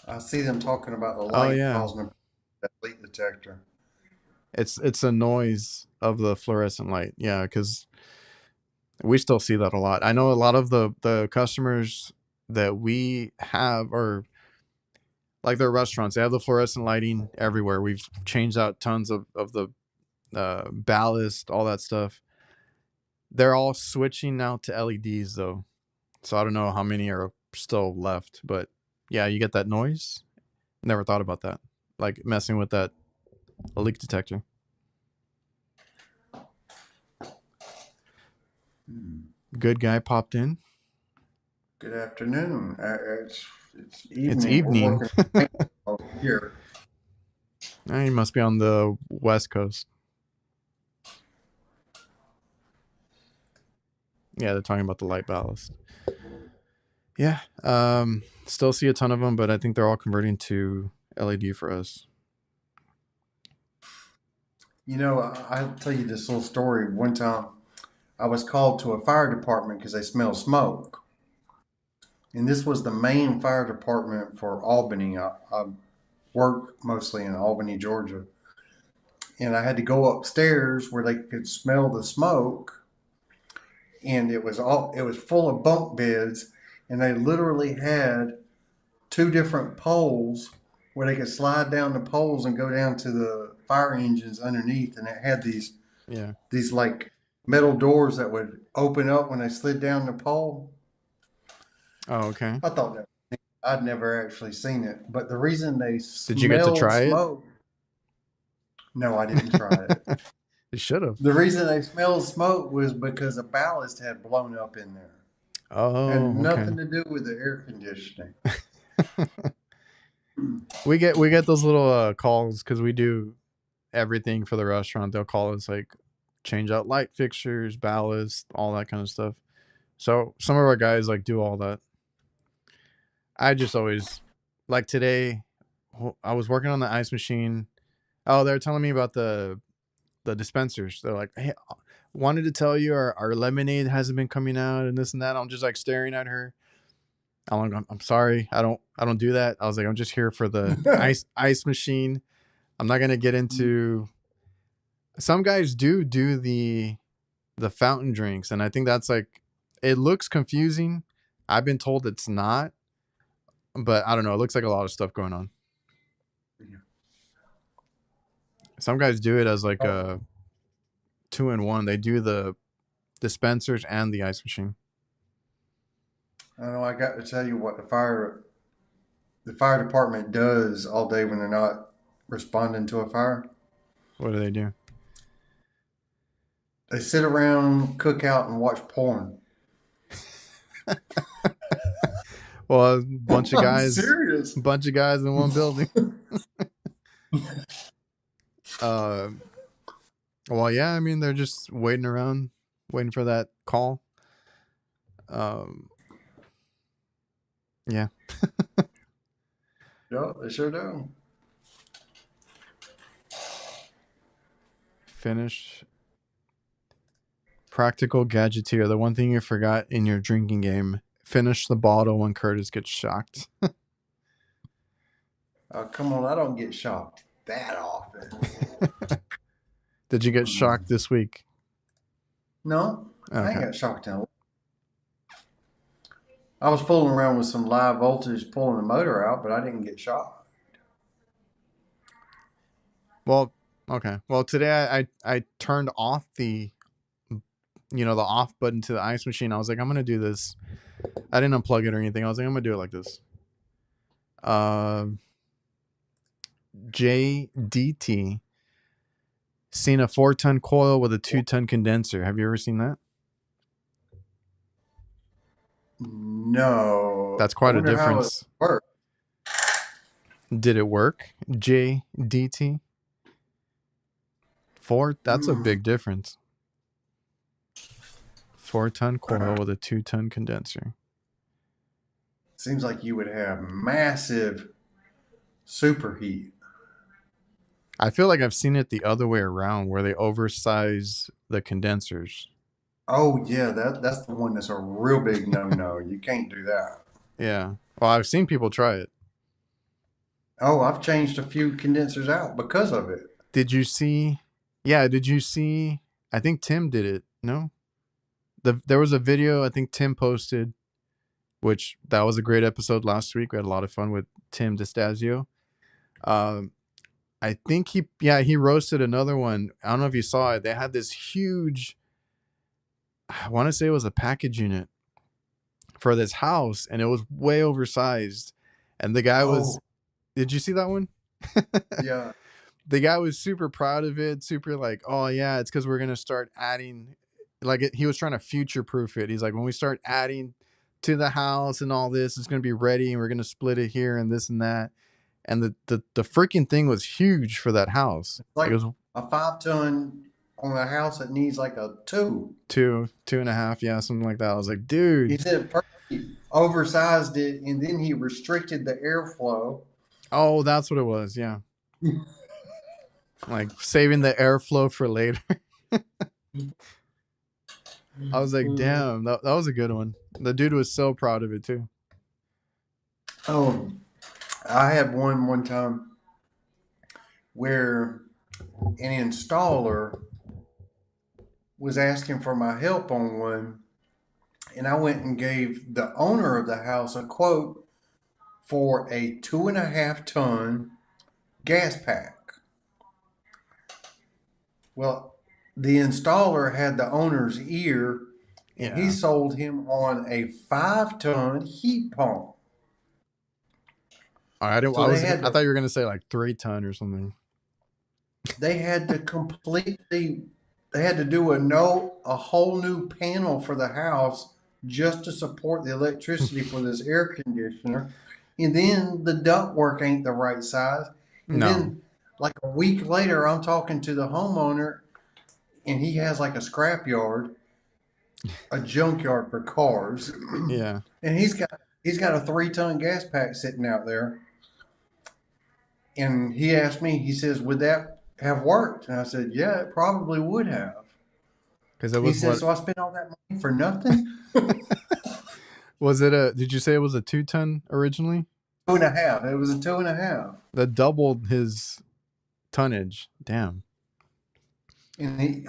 I see them talking about the Oh light yeah. causing a leak detector. It's a noise of the fluorescent light. Yeah, because we still see that a lot. I know a lot of the customers that we have are like their restaurants. They have the fluorescent lighting everywhere. We've changed out tons of the ballast, all that stuff. They're all switching now to LEDs though. So I don't know how many are still left, but yeah, you get that noise. Never thought about that. Like messing with that leak detector. Good guy popped in. Good afternoon. It's It's evening. We're evening. working over here. He must be on the West Coast. Yeah, they're talking about the light ballast. Yeah. Still see a ton of them, but I think they're all converting to LED for us. I'll tell you this little story. One time I was called to a fire department because they smelled smoke. And this was the main fire department for Albany. I work mostly in Albany, Georgia. And I had to go upstairs where they could smell the smoke. And it was full of bunk beds. And they literally had two different poles where they could slide down the poles and go down to the fire engines underneath, and it had Yeah. these like metal doors that would open up when they slid down the pole. Oh, okay. I thought that I'd never actually seen it, but the reason they Did you get to smelled try it? smoke. No, I didn't try it. You should have. The reason they smelled smoke was because a ballast had blown up in there. Had Oh, okay. nothing to do with the air conditioning. We get those little calls because we do everything for the restaurant. They'll call us like change out light fixtures, ballast, all that kind of stuff. So some of our guys like do all that. I just always like today. I was working on the ice machine. Oh, they're telling me about the dispensers. They're like, hey, wanted to tell you our lemonade hasn't been coming out and this and that. I'm just like staring at her. I'm sorry. I don't do that. I was like, I'm just here for the ice machine. I'm not gonna get into. Some guys do the fountain drinks, and I think that's like it looks confusing. I've been told it's not, but I don't know. It looks like a lot of stuff going on. Some guys do it as like a 2-in-1. They do the dispensers and the ice machine. I know I got to tell you what the fire department does all day when they're not responding to a fire. What do they do? They sit around, cook out, and watch porn. Well, a bunch of I'm guys, serious. bunch of guys in one building. uh, well, yeah. I mean, they're just waiting around, waiting for that call. Um, yeah. Yeah, they sure do. Finish. Practical gadgeteer. The one thing you forgot in your drinking game. Finish the bottle when Curtis gets shocked. Oh, come on. I don't get shocked that often. Did you get shocked this week? No, I ain't Okay. got shocked in a while. I was fooling around with some live voltage pulling the motor out, but I didn't get shocked. Well, okay. Well, today I turned off the off button to the ice machine. I was like, I'm gonna do this. I didn't unplug it or anything. I was like, I'm gonna do it like this. JDT seen a 4-ton coil with a 2-ton condenser. Have you ever seen that? No. That's I quite a wonder how it difference. works. Did it work? JDT 4. That's a Mm, big difference. 4-ton coil with a 2-ton condenser. seems like you would have massive superheat. I feel like I've seen it the other way around, where they oversize the condensers. Oh yeah, that's the one that's a real big no-no. You can't do that. Yeah. Well, I've seen people try it. Oh, I've changed a few condensers out because of it. Did you see? Yeah. Did you see? I think Tim did it. No. There was a video I think Tim posted, which that was a great episode last week. We had a lot of fun with Tim DeStasio. Um, I think he roasted another one. I don't know if you saw it. They had this huge. I want to say it was a package unit for this house, and it was way oversized. And the guy was. Oh Did you see that one? yeah. The guy was super proud of it, super like, oh yeah, it's because we're gonna start adding, like he was trying to future proof it. He's like, when we start adding to the house and all this, it's gonna be ready, and we're gonna split it here and this and that. And the freaking thing was huge for that house. It's Like it like was a 5 ton on a house that needs like a two. 2.5, yeah, something like that. I was like, dude, He said first he oversized it and then he restricted the airflow. oh, that's what it was, yeah. Like saving the airflow for later. I was like, damn, that was a good one. The dude was so proud of it too. Oh, I had one time where an installer was asking for my help on one, and I went and gave the owner of the house a quote for a 2.5 ton gas pack. Well, the installer had the owner's ear, and he Yeah. sold him on a 5 ton heat pump. I didn't. So they I had thought you were gonna say like 3 ton or something. to completely they had to do a whole new panel for the house just to support the electricity for this air conditioner. And then the ductwork ain't the right size. And No. then like a week later I'm talking to the homeowner, and he has like a scrap yard, a junkyard for cars. Yeah. And he's got a 3 ton gas pack sitting out there. And he asked me, he says, would that have worked? And I said, yeah, it probably would have. Because it He was says, what so I spent all that money for nothing? was it a? Did you say it was a 2 ton originally? 2.5. It was a 2.5. That doubled his tonnage. Damn. And he,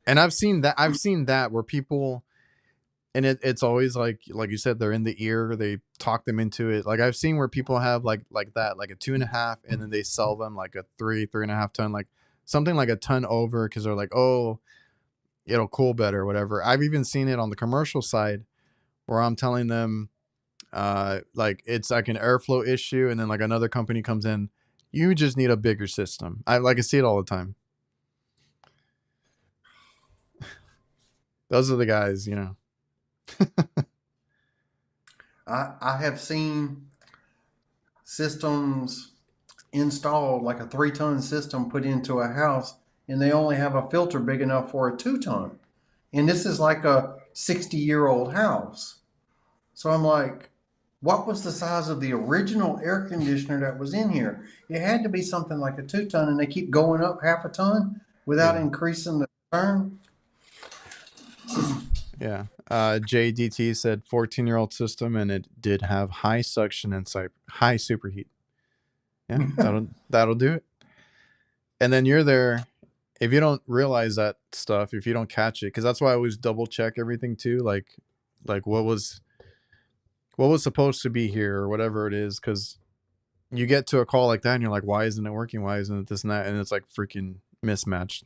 And I've seen that. I've seen that where people, and it's always like you said, they're in the ear. They talk them into it. Like I've seen where people have like that, like a 2.5, and then they sell them like a 3.5 ton, like something like a ton over, because they're like, oh, it'll cool better, or whatever. I've even seen it on the commercial side where I'm telling them, like it's like an airflow issue, and then like another company comes in, you just need a bigger system. I see it all the time. Those are the guys, you know. I have seen systems installed, like a 3 ton system put into a house, and they only have a filter big enough for a 2 ton. And this is like a 60-year-old house. So I'm like, what was the size of the original air conditioner that was in here? It had to be something like a 2 ton, and they keep going up half a ton without Yeah. increasing the turn. Yeah. JDT said 14-year-old system, and it did have high suction and high superheat. Yeah, that'll do it. And then you're there. If you don't realize that stuff, if you don't catch it, because that's why I always double check everything too, like what was supposed to be here or whatever it is, because you get to a call like that and you're like, why isn't it working? Why isn't it this and that? And it's like freaking mismatched.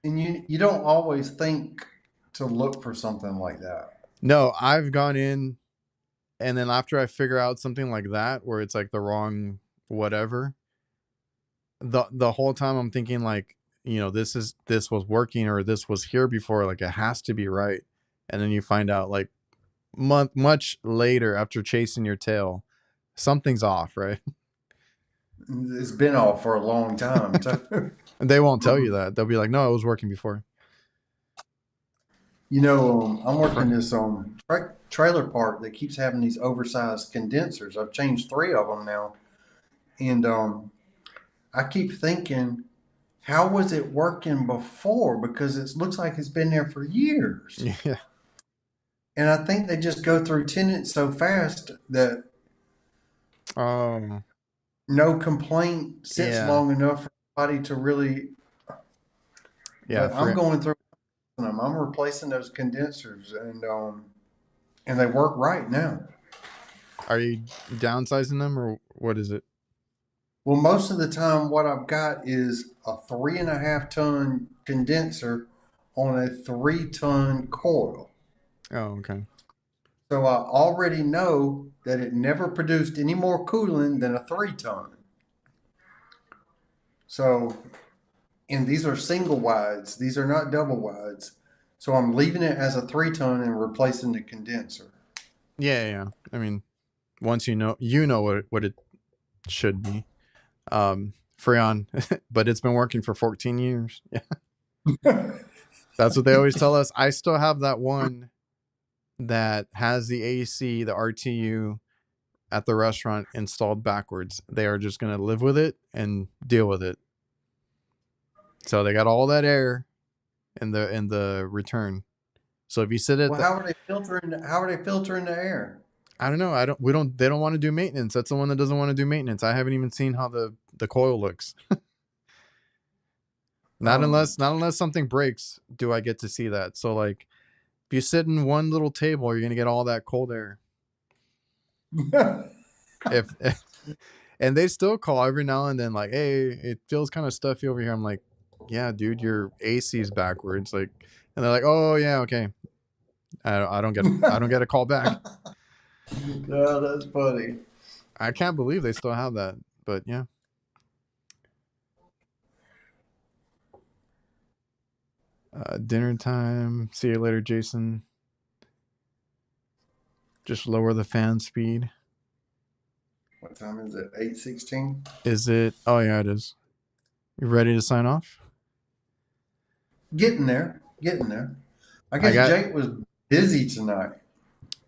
And you don't always think to look for something like that. No, I've gone in, and then after I figure out something like that where it's like the wrong whatever, the whole time I'm thinking like, this was working, or this was here before, like it has to be right. And then you find out like much later, after chasing your tail, something's off, right? It's been off for a long time. And they won't tell you that. They'll be like, no, it was working before. I'm working this trailer park that keeps having these oversized condensers. I've changed 3 of them now. And I keep thinking, how was it working before? Because it looks like it's been there for years. Yeah. And I think they just go through tenants so fast that Oh, no complaint sits yeah. long enough for somebody to really. Yeah. But I'm going through them. I'm replacing those condensers, and they work right now. Are you downsizing them, or what is it? Well, most of the time, what I've got is a 3.5 ton condenser on a 3 ton coil. Oh, okay. So I already know that it never produced any more cooling than a 3 ton. So, and these are single wides, these are not double wides. So I'm leaving it as a 3 ton and replacing the condenser. Yeah. I mean, once you know what it should be. Freon, but it's been working for 14 years. Yeah. That's what they always tell us. I still have that one that has the AC, the RTU at the restaurant installed backwards. They are just going to live with it and deal with it. So they got all that air in the return. So if you sit at How are they filtering? How are they filtering the air? I don't know. They don't want to do maintenance. That's the one that doesn't want to do maintenance. I haven't even seen how the coil looks. Not unless something breaks do I get to see that. So like if you sit in one little table, you're gonna get all that cold air. if and they still call every now and then, like, hey, it feels kind of stuffy over here. I'm like, yeah, dude, your AC's backwards. Like, and they're like, oh yeah, okay. I don't get a call back. No, that's funny. I can't believe they still have that. But yeah. Dinner time. See you later, Jason. Just lower the fan speed. What time is it? 8:16. Is it? Oh yeah, it is. You ready to sign off? Getting there. Getting there. I I guess got. Jake was busy tonight.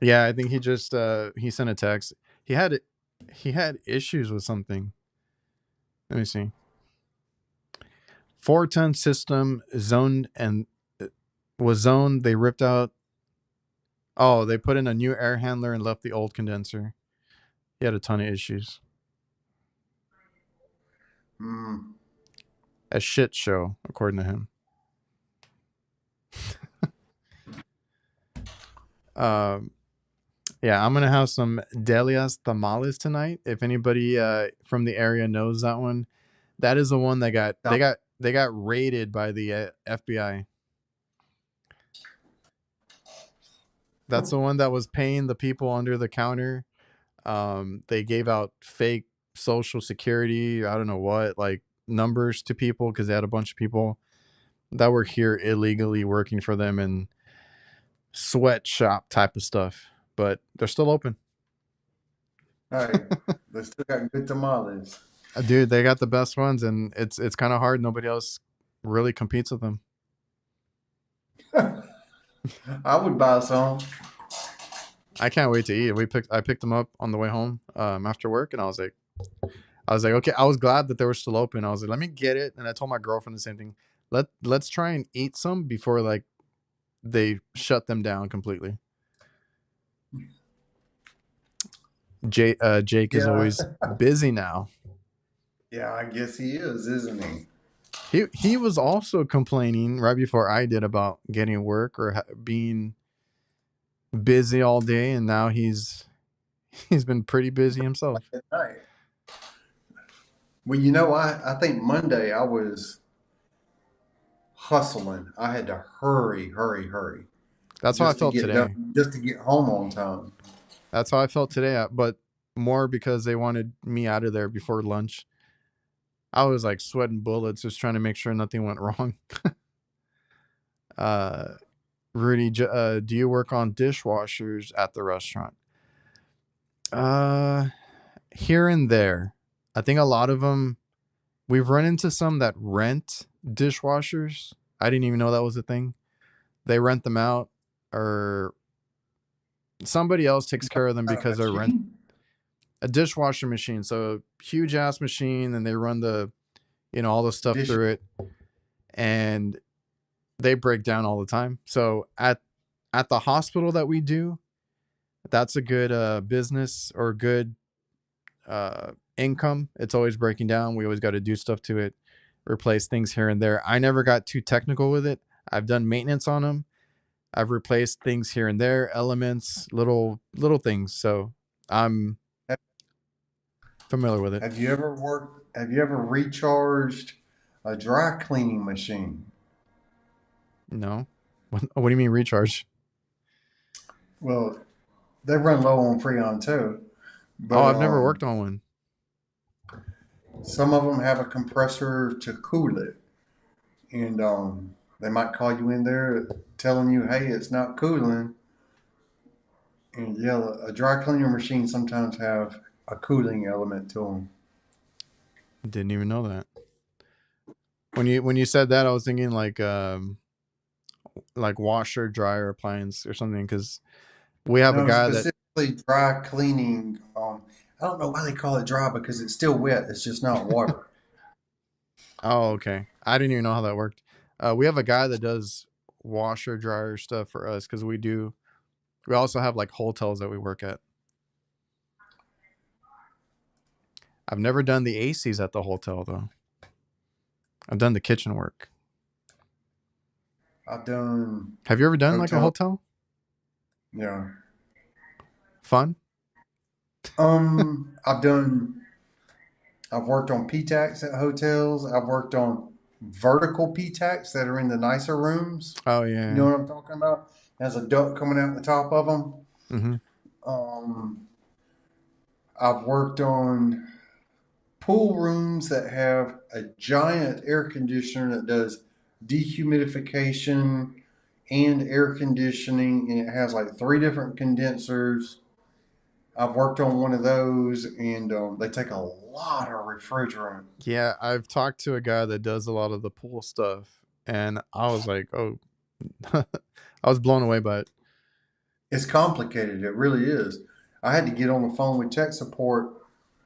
Yeah, I think he just he sent a text. He had issues with something. Let me see. 4-ton system zoned and was zoned. They ripped out. Oh, they put in a new air handler and left the old condenser. He had a ton of issues. Mm. A shit show, according to him. Um, yeah, I'm gonna have some Delia's tamales tonight. If anybody from the area knows that one, that is the one that got they got raided by the FBI. That's the one that was paying the people under the counter. They gave out fake social security, I don't know what, like numbers to people because they had a bunch of people that were here illegally working for them and sweatshop type of stuff. But they're still open. Hey, they still got good tamales. Dude, they got the best ones, and it's kind of hard. Nobody else really competes with them. I would buy some. I can't wait to eat. I picked them up on the way home after work, and I was like, okay. I was glad that they were still open. I was like, let me get it, and I told my girlfriend the same thing. Let's try and eat some before like they shut them down completely. Jake is Yeah. always busy now. Yeah, I guess he is, isn't he? He was also complaining right before I did about getting work or being busy all day, and now he's been pretty busy himself. At night. Well, you know, I think Monday I was hustling. I had to hurry, hurry, hurry That's how I just to felt get done, today. just to get home on time. That's how I felt today, but more because they wanted me out of there before lunch. I was like sweating bullets just trying to make sure nothing went wrong. uh Rudy, do you work on dishwashers at the restaurant? Uh Here and there. I think a lot of them, we've run into some that rent dishwashers. I didn't even know that was a thing. They rent them out, or somebody else takes care of them Got a because they're rent machine? a dishwasher machine. So huge ass machine, and they run all the stuff Dish. through it, and they break down all the time. So at the hospital that we do, that's a good business or good income. It's always breaking down. We always got to do stuff to it, replace things here and there. I never got too technical with it. I've done maintenance on them. I've replaced things here and there, elements, little things. So I'm familiar with it. Have you ever recharged a dry cleaning machine? No, what do you mean recharge? Well, they run low on Freon too, Oh, but I've never worked on one. some of them have a compressor to cool it, and they might call you in there telling you, "Hey, it's not cooling." And yeah, a dry cleaner machine sometimes have a cooling element to them. Didn't even know that. When you said that, I was thinking like washer dryer appliance or something, because we have a No, guy that. specifically dry cleaning. I don't know why they call it dry because it's still wet. It's just not water. Oh, okay. I didn't even know how that worked. We have a guy that does washer dryer stuff for us because we also have like hotels that we work at. I've never done the ACs at the hotel though. I've done the kitchen work. I've done Have you ever done like a hotel. hotel? Yeah, Fun? I've done. I've worked on PTACs at hotels. I've worked on vertical PTACs that are in the nicer rooms. Oh You yeah. know what I'm talking about? Has a duct coming out the top of them. Mm-hmm. Um, I've worked on pool rooms that have a giant air conditioner that does dehumidification and air conditioning, and it has like three different condensers. I've worked on one of those, and they take a lot of refrigerant. Yeah, I've talked to a guy that does a lot of the pool stuff, and I was like, oh, I was blown away by it. It's complicated. It really is. I had to get on the phone with tech support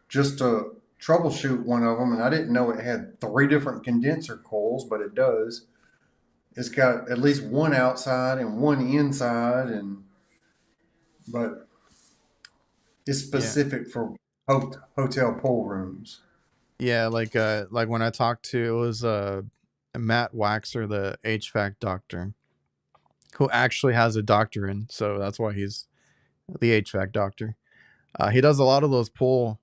just to troubleshoot one of them, and I didn't know it had three different condenser coils, but it does. It's got at least one outside and one inside, and but it's Yeah. specific for hotel pool rooms. Yeah, like when I talked to it was Matt Waxer, the HVAC doctor, who actually has a doctorate, so that's why he's the HVAC doctor. He does a lot of those play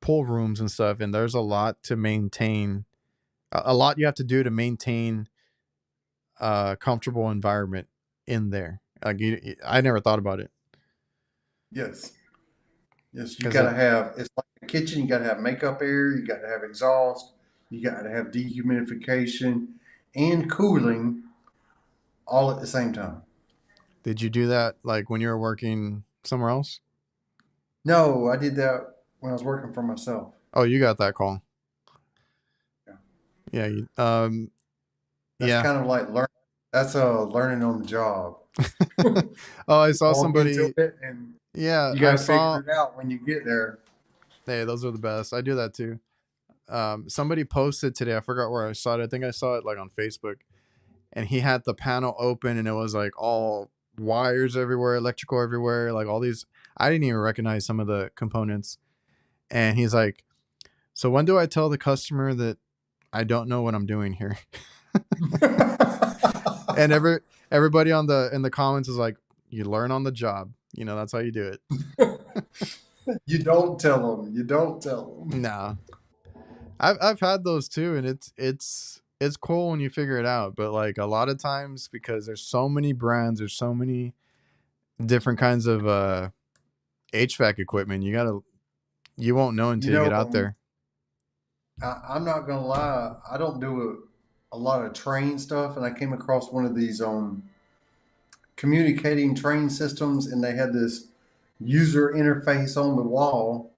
pool rooms and stuff, and there's a lot to maintain. A lot you have to do to maintain a comfortable environment in there. I never thought about it Yes, yes, you because got to have. It's like a kitchen. You got to have makeup air. You got to have exhaust. You got to have dehumidification and cooling all at the same time. did you do that like when you were working somewhere else? No, I did that when I was working for myself. Oh, you got that call. Yeah. Yeah, That's yeah. kind of like learn. That's a learning on the job. Oh, I saw Walk into somebody. it, and Yeah, you got I to figure saw. it out when you get there. Hey, those are the best. I do that too. Somebody posted today. I forgot where I saw it. I think I saw it like on Facebook, and he had the panel open, and it was like all wires everywhere, electrical everywhere, like all these. I didn't even recognize some of the components, and he's like, "So when do I tell the customer that I don't know what I'm doing here?" And everybody on the in the comments is like, "You learn on the job. You know that's how you do it." You don't tell them. You don't tell them. Nah, I've had those too, and it's cool when you figure it out. But like a lot of times, because there's so many brands, there's so many different kinds of HVAC equipment, you won't know You until you know, get out there. I'm not gonna lie. I don't do a lot of train stuff, and I came across one of these communicating train systems, and they had this user interface on the wall,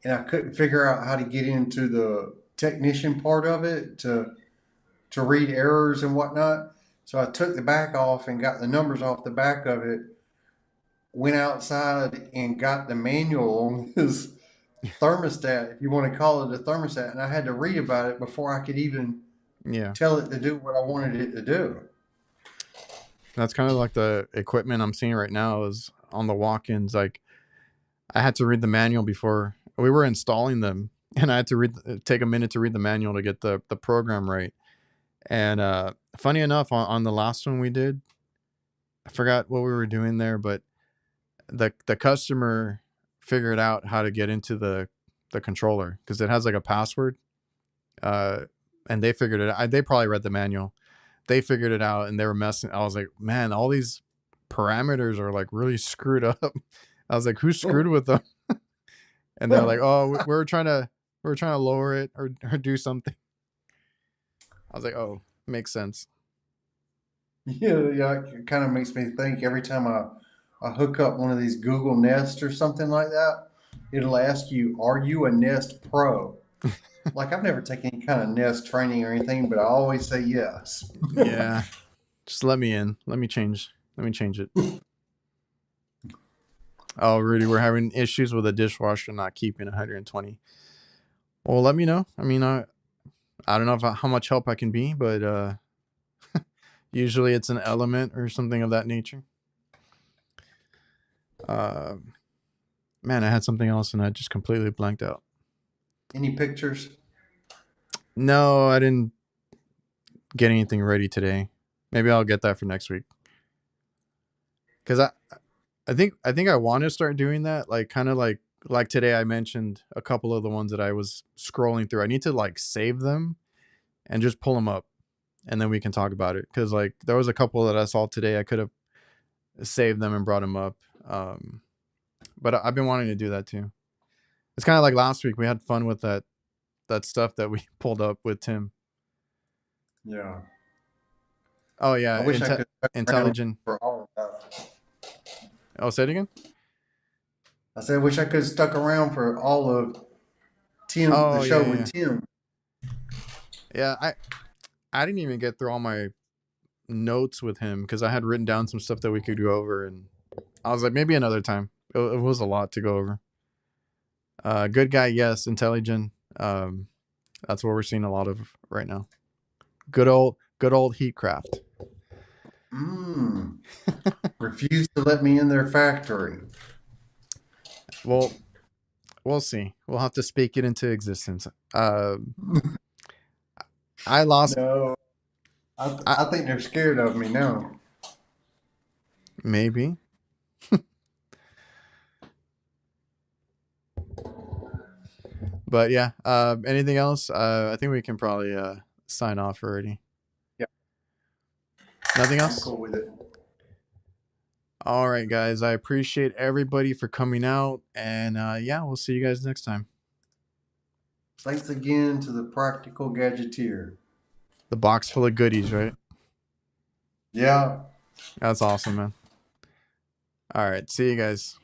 and I couldn't figure out how to get into the technician part of it to read errors and whatnot. So I took the back off and got the numbers off the back of it. Went outside and got the manual on his thermostat, if you want to call it a thermostat, and I had to read about it before I could even Yeah, tell it to do what I wanted it to do. that's kind of like the equipment I'm seeing right now is on the walk-ins. Like I had to read the manual before we were installing them, and I had to take a minute to read the manual to get the program right. And funny enough, on the last one we did, I forgot what we were doing there, but the customer figured out how to get into the controller because it has like a password. Uh, and they figured it out. They probably read the manual. They figured it out, and they were messing. I was like, man, all these parameters are like really screwed up. I was like, who screwed with them? And they're like, oh, we were trying to lower it or do something. I was like, oh, makes sense. Yeah, yeah, it kind of makes me think every time I hook up one of these Google Nest or something like that, it'll ask you, "Are you a Nest Pro?" Like I've never taken any kind of Nest training or anything, but I always say yes. Yeah, just let me in. Let me change. Let me change it. Oh, Rudy, we're having issues with a dishwasher not keeping 120. Well, let me know. I mean, I don't know how much help I can be, but usually it's an element or something of that nature. Uh, man, I had something else and I just completely blanked out. Any pictures? No, I didn't get anything ready today. Maybe I'll get that for next week. Because I think I want to start doing that. Like kind of like today I mentioned a couple of the ones that I was scrolling through. I need to like save them and just pull them up and then we can talk about it cuz like there was a couple that I saw today I could have saved them and brought them up. But I've been wanting to do that too. It's kind of like last week we had fun with that stuff that we pulled up with Tim. Yeah. Oh I yeah, wish I could stick around intelligent. for all of that. Oh, say it again. I said, I wish I could have stuck around for all of Tim, the Oh show yeah, yeah, with yeah. Tim. Yeah, I didn't even get through all my notes with him because I had written down some stuff that we could go over, and I was like, maybe another time. It was a lot to go over. Good guy, yes. Intelligent. That's what we're seeing a lot of right now. Good old Heatcraft. Mm. Refuse to let me in their factory. Well, we'll see. We'll have to speak it into existence. I lost. No, I I think they're scared of me now. maybe, but yeah. Anything else? I think we can probably sign off already. Yeah, Nothing I'm else. cool with it. All right, guys. I appreciate everybody for coming out, and yeah, we'll see you guys next time. Thanks again to the Practical Gadgeteer. The box full of goodies, right? Yeah. That's awesome, man. All right, see you guys.